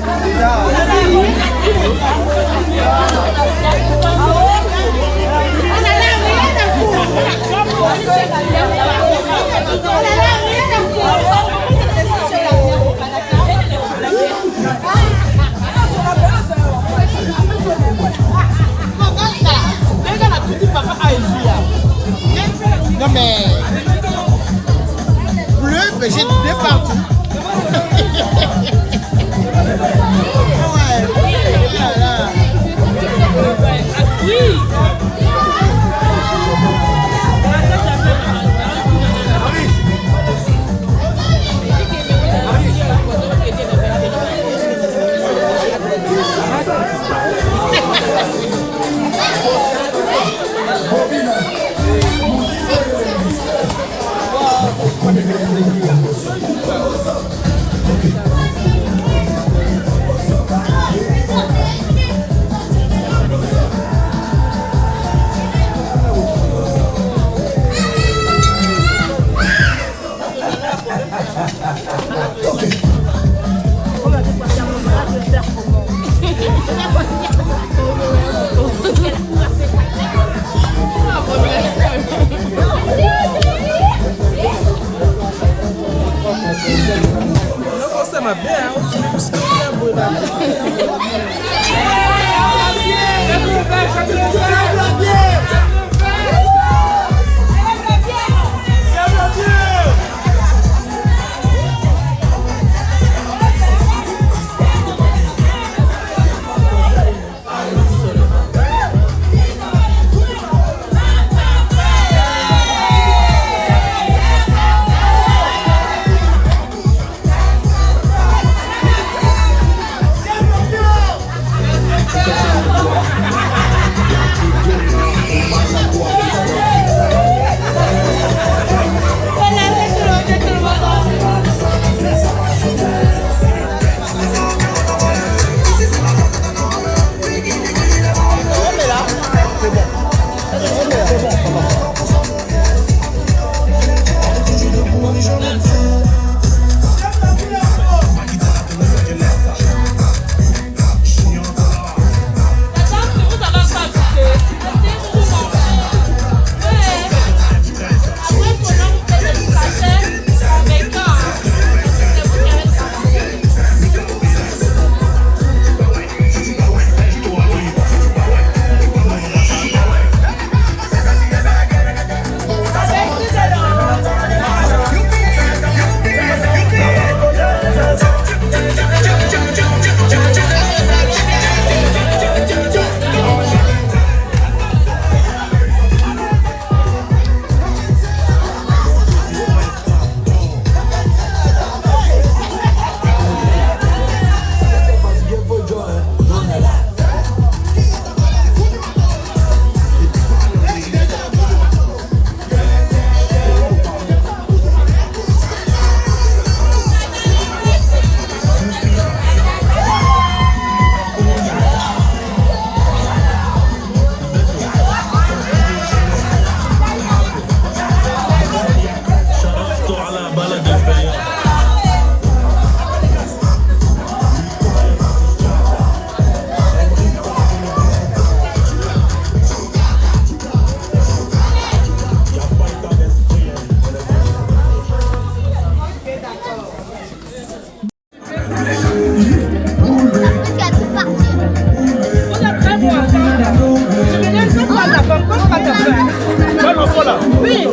Oui.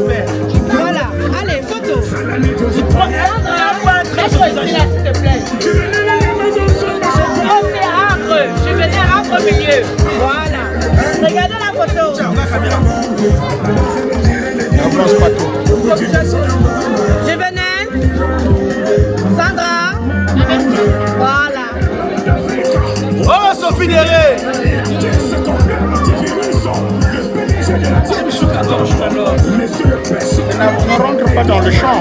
Voilà. Allez, photo. Laisse-moi ici, là, s'il te plaît. Oh, c'est Havre. Je venais à Havre au milieu. Voilà. Regardez la photo. Je venais. Sandra. Voilà. Oh, Sophie Néré. Ne rentre pas dans le champ.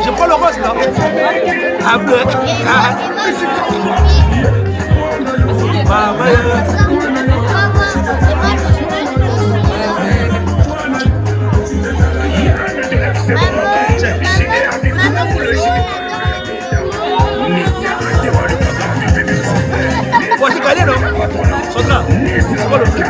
Je prends le rose là. Ah bleu. Voici calé non? Sandra, c'est quoi le truc?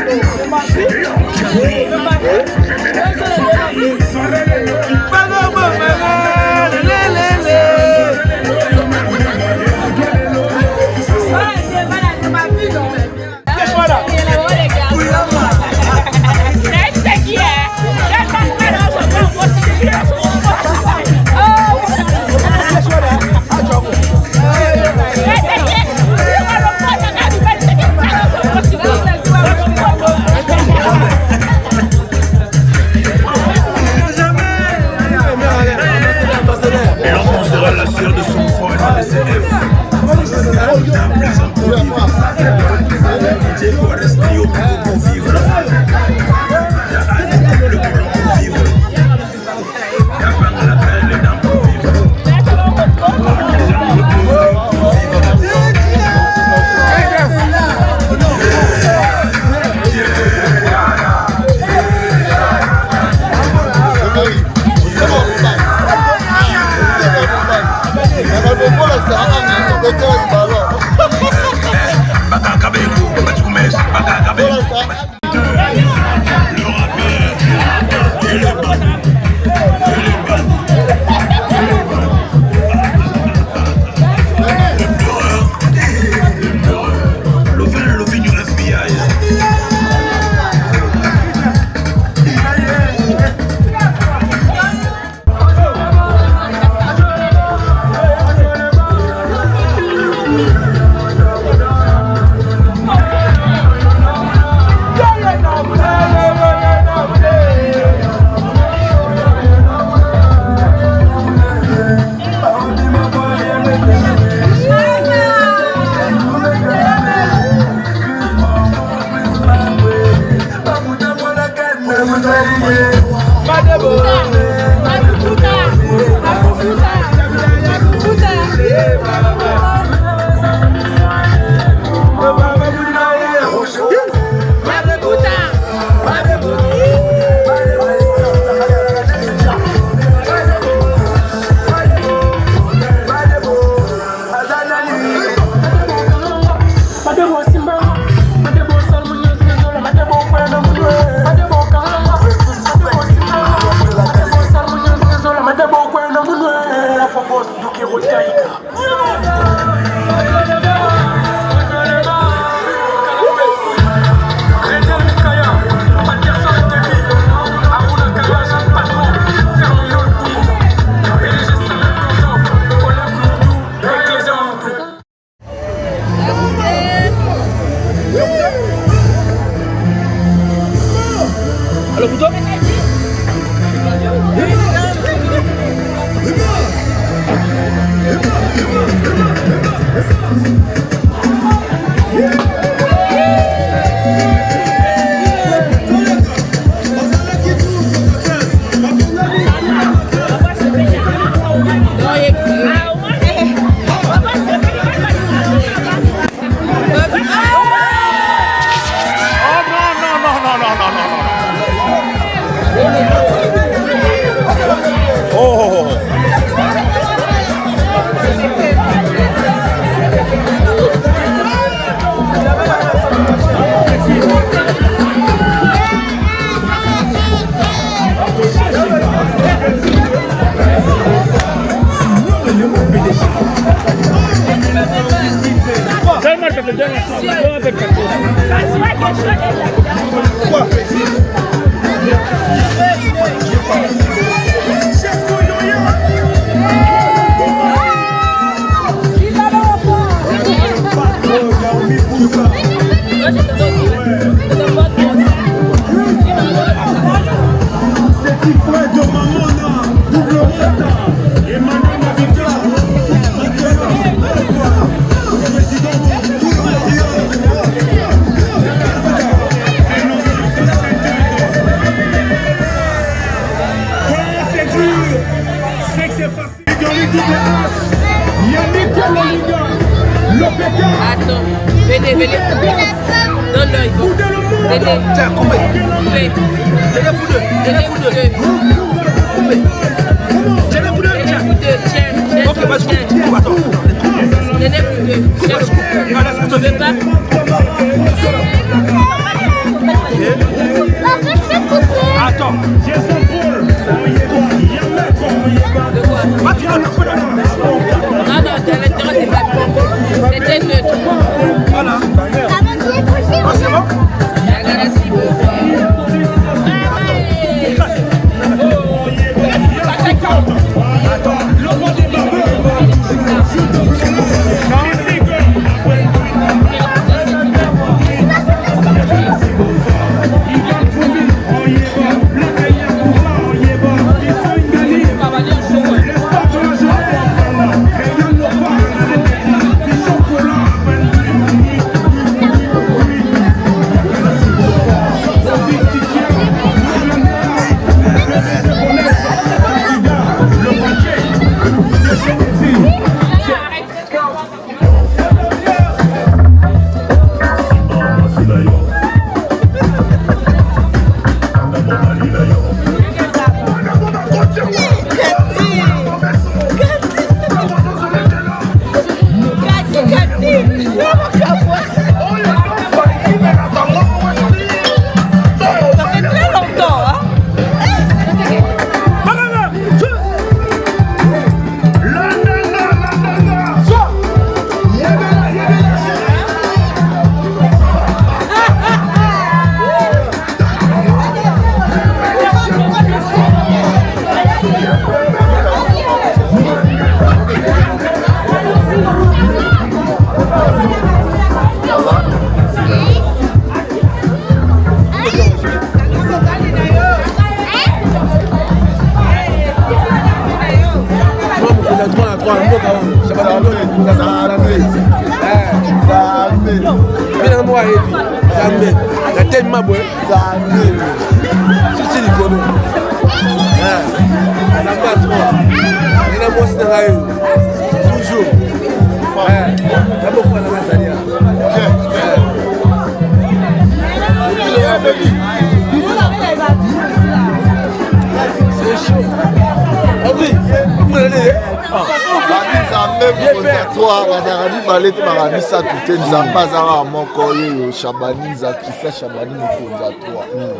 toi bazalaka mibale te bakamisa te nzambe azalaka moko oyo Chabani Christian Chabani mokonzi ya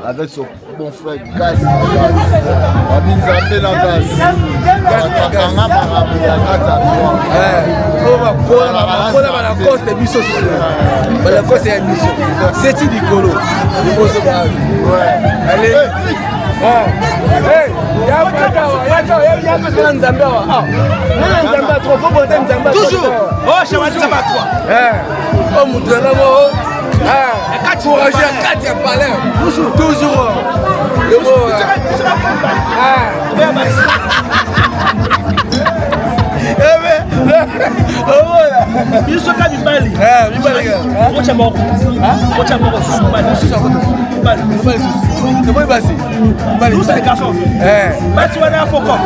3 avec son bon frère Gaz babi nzambe na Gaz bakanga makambo ya kati ya 3 mpona balacoste biso balacoste ya biso seti likolo liboso babi yapesana nzambe awa nana nzambe a 3 fo bote nzambe toujours Chabani nzambe a 3 o mutu yango courage ya kati ya palais toujours biso ka mibali kocha moko basi wana afoko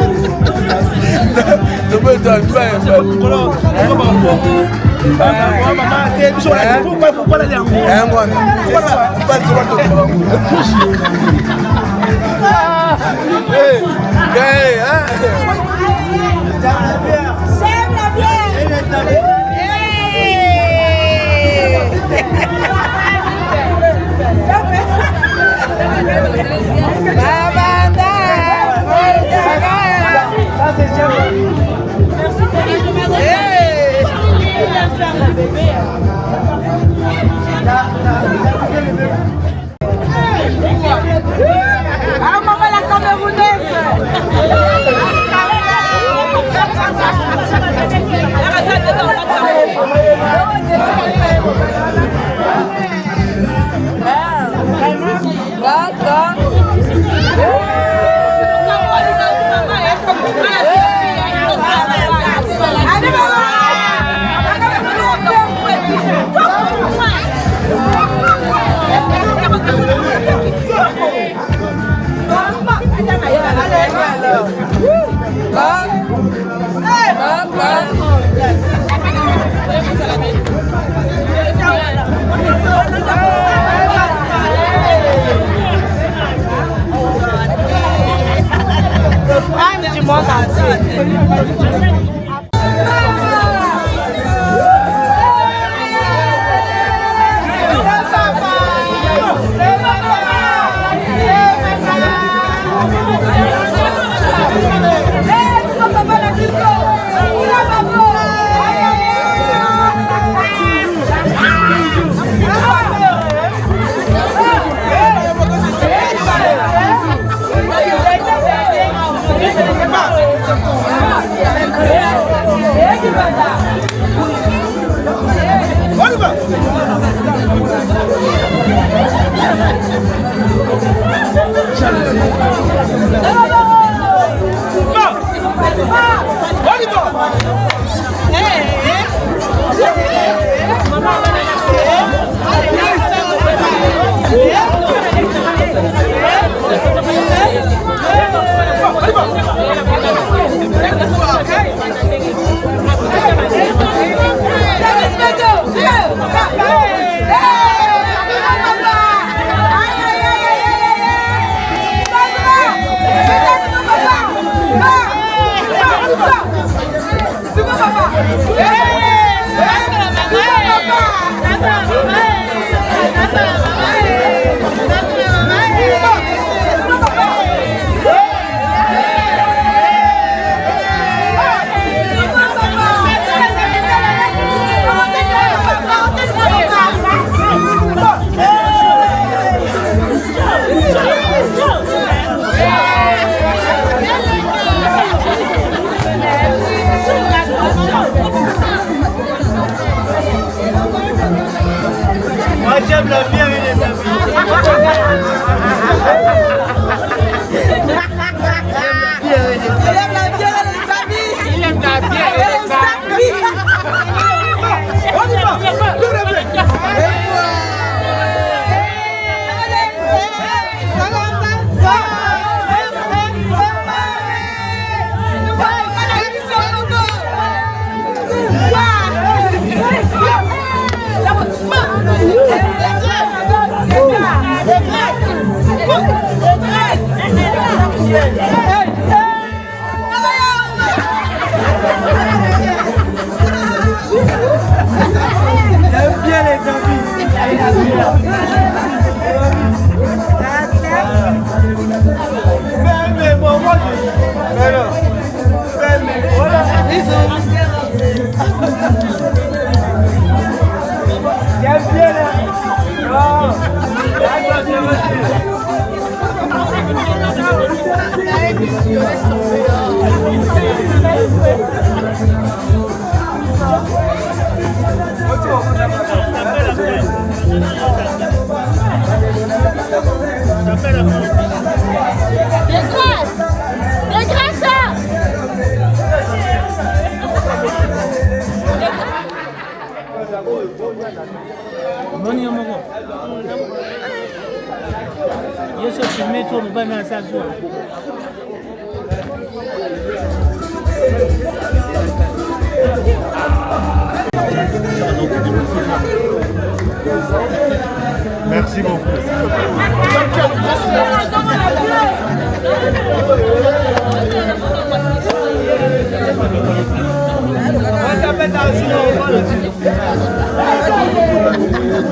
Merci beaucoup.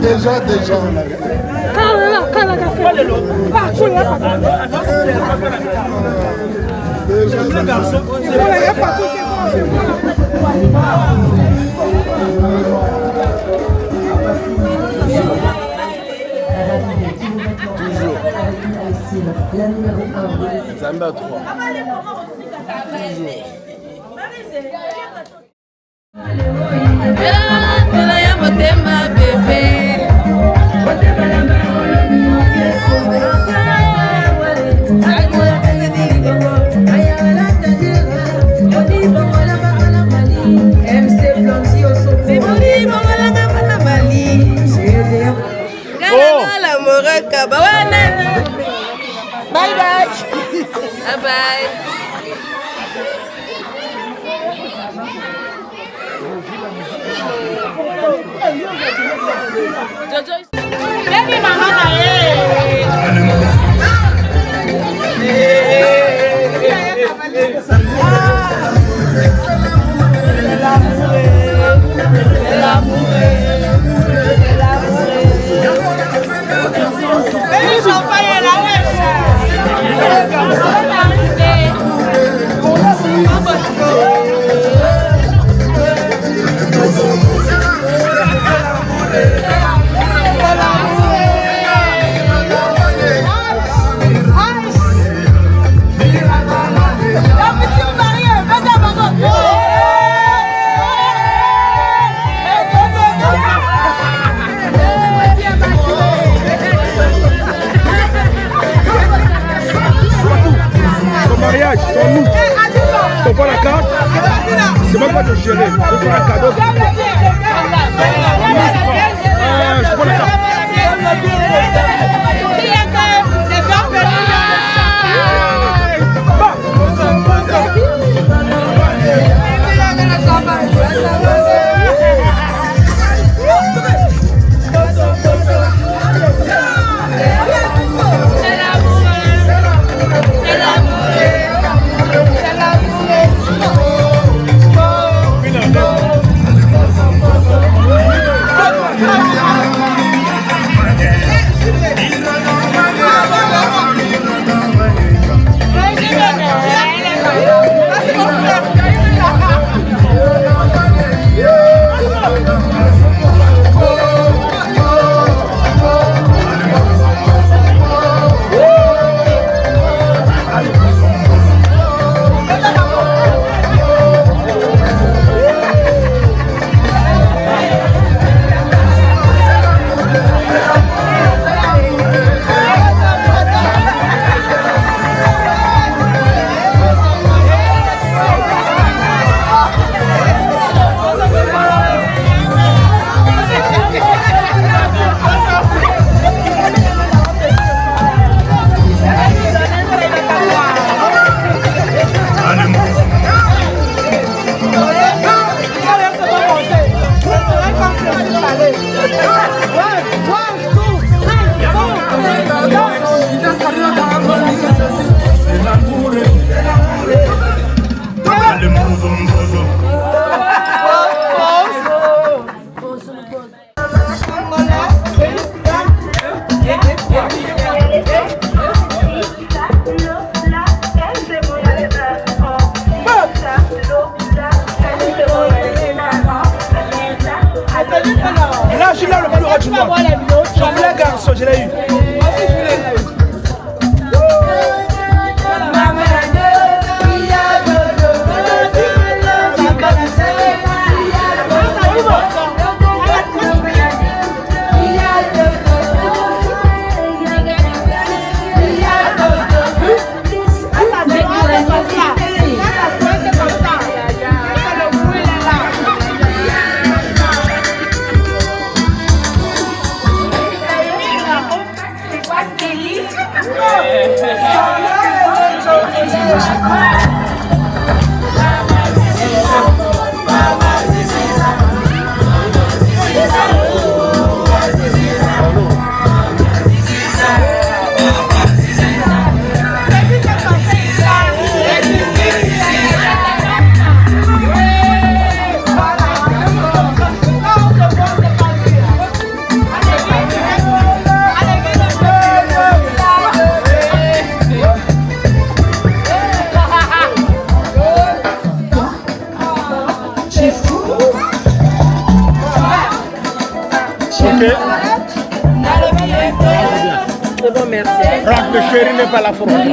Déjà. Zamba 3. Bye bye. Bye bye. Baby mama na C'est même pas de gérer, je prends un cadeau. Je prends la carte. l'homme le plus roi du monde. Je voulais garçon, je l'ai eu. C'est bon, merci. Franck de chéri n'est pas la frontière.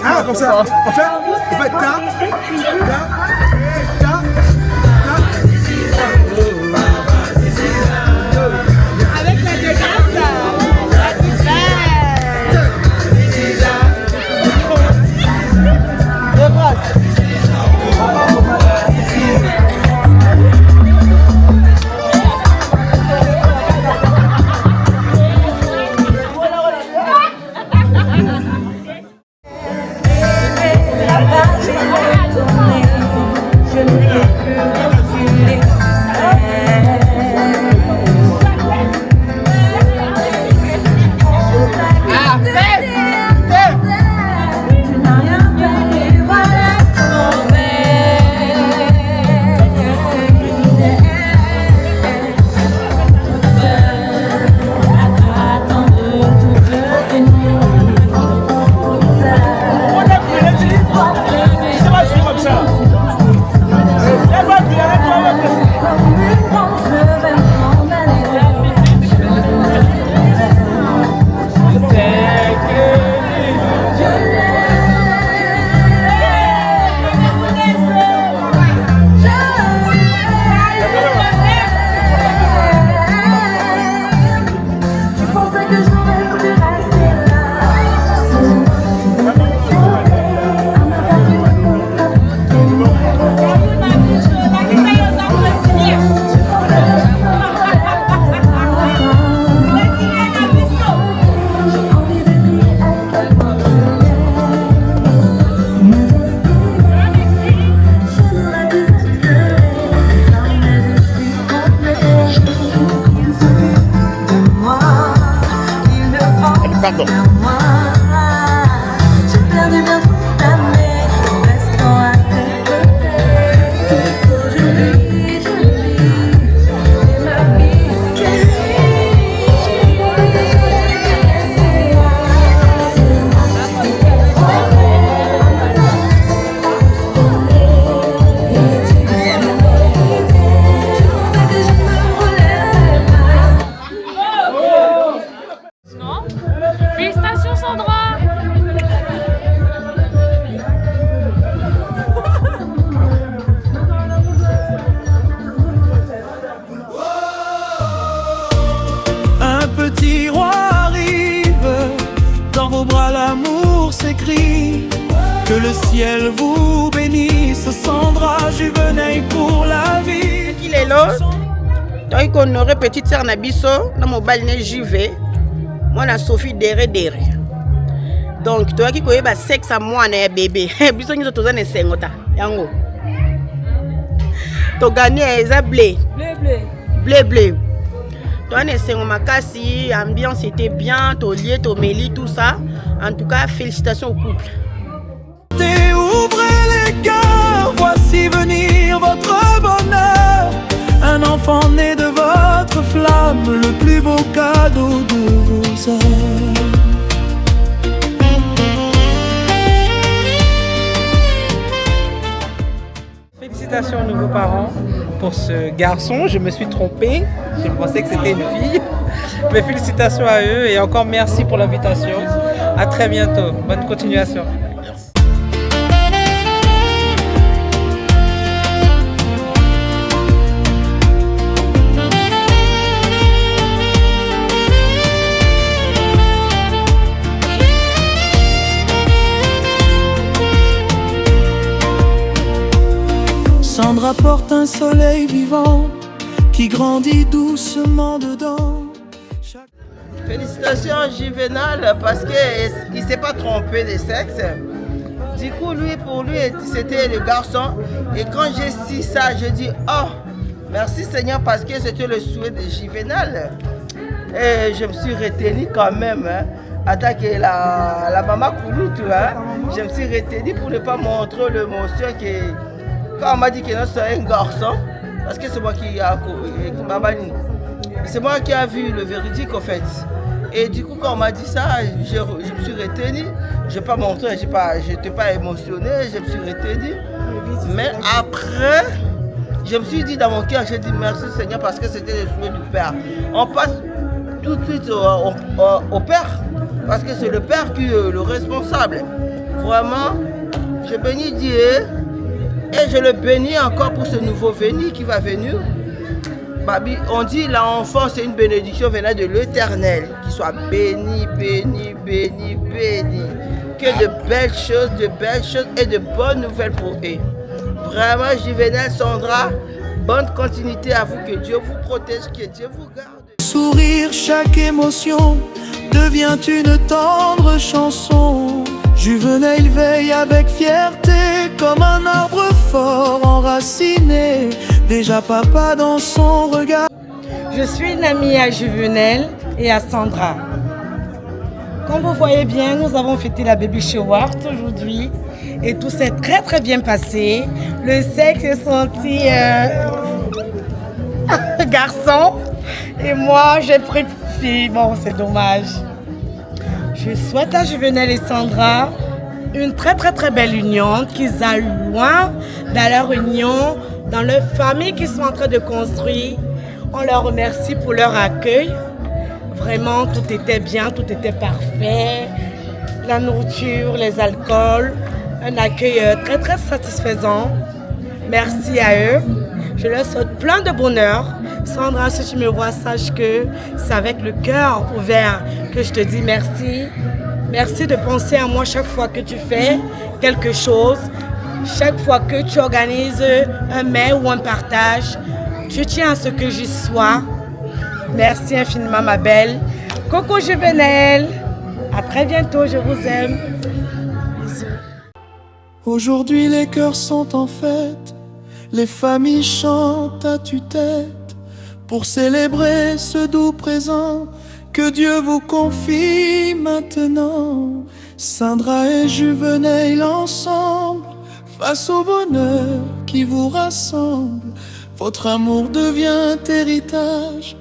Ah, comme ça. En fait, Avec la dégasse, Pardon. J'ai perdu bien trop d'années, restant à tes côtés. Aujourd'hui, je vis ma vie. Je Félicitations Sandra. Un petit roi arrive s'écrit. Que le ciel vous bénisse, Sandra Juvenet pour la vie. Qui est là? Donc on aurait petite sœur Nabiso, dans mon balné Juve. Moi na Sophie Dere. Donc toi qui connais ba sexe à moi na bébé. Biso nyo toza na sengota. Yango. To gagner eza blé. Blé. Toi na sengo makasi, ambiance était bien, to lié, to meli tout ça. En tout cas, félicitations au couple. Ouvrez les cœurs, voici venir votre bonheur. Un enfant né de votre flamme, le plus beau cadeau de vos heures. Félicitations aux nouveaux parents pour ce garçon. Je me suis trompée, je pensais que c'était une fille. Mais félicitations à eux et encore merci pour l'invitation. À très bientôt. Bonne continuation. Sandra porte un soleil vivant qui grandit doucement dedans. Félicitations à Juvenal parce qu'il ne s'est pas trompé de sexe. Du coup, pour lui, c'était le garçon. Et quand j'ai su ça, je dis oh, merci Seigneur parce que c'était le souhait de Juvenal. Et je me suis retenue quand même. Attaquer la maman Koulou, tu vois. Je me suis retenue pour ne pas montrer l'émotion que. Quand on m'a dit que c'est un garçon, parce que c'est moi qui a c'est moi qui a vu le véridique en fait. Et du coup quand on m'a dit ça, je me suis retenue. Je n'ai pas montré, je n'étais pas émotionnée, je me suis retenue. Mais après, je me suis dit dans mon cœur, j'ai dit merci Seigneur parce que c'était le souhait du Père. On passe tout de suite au Père, parce que c'est le Père qui est le responsable. Vraiment, je bénis Dieu. Et je le bénis encore pour ce nouveau venu qui va venir. On dit l'enfant c'est une bénédiction venant de l'Éternel. Qu'il soit béni. Que de belles choses et de bonnes nouvelles pour eux. Vraiment, Juvenal, Sandra, bonne continuité à vous. Que Dieu vous protège, que Dieu vous garde. Sourire, chaque émotion devient une tendre chanson. Juvenal veille avec fierté comme un arbre fort enraciné. Déjà papa dans son regard. Je suis une amie à Juvenal et à Sandra. Comme vous voyez bien, nous avons fêté la baby shower aujourd'hui et tout s'est très très bien passé. Le sexe est sorti garçon et moi j'ai pris fille. Bon, c'est dommage. Je souhaite à Juvenal et Sandra une très très très belle union, qu'ils aillent loin dans leur union, dans leur famille qu'ils sont en train de construire. On leur remercie pour leur accueil. Vraiment, tout était bien, tout était parfait. La nourriture, les alcools, un accueil très très satisfaisant. Merci à eux. Je leur souhaite plein de bonheur. Sandra, si tu me vois, sache que c'est avec le cœur ouvert que je te dis merci. Merci de penser à moi chaque fois que tu fais quelque chose, chaque fois que tu organises un mets ou un partage. Tu tiens à ce que j'y sois. Merci infiniment, ma belle. Coco Juvenal. À très bientôt, je vous aime. Bisous. Aujourd'hui, les cœurs sont en fête. Les familles chantent à tue-tête pour célébrer ce doux présent que Dieu vous confie maintenant. Sandra et Juvenal ensemble, face au bonheur qui vous rassemble. Votre amour devient héritage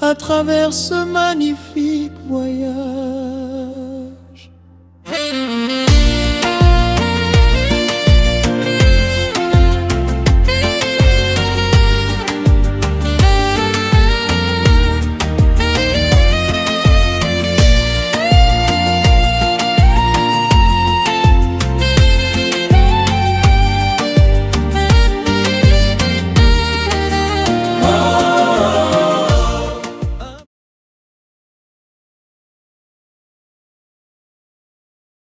à travers ce magnifique voyage.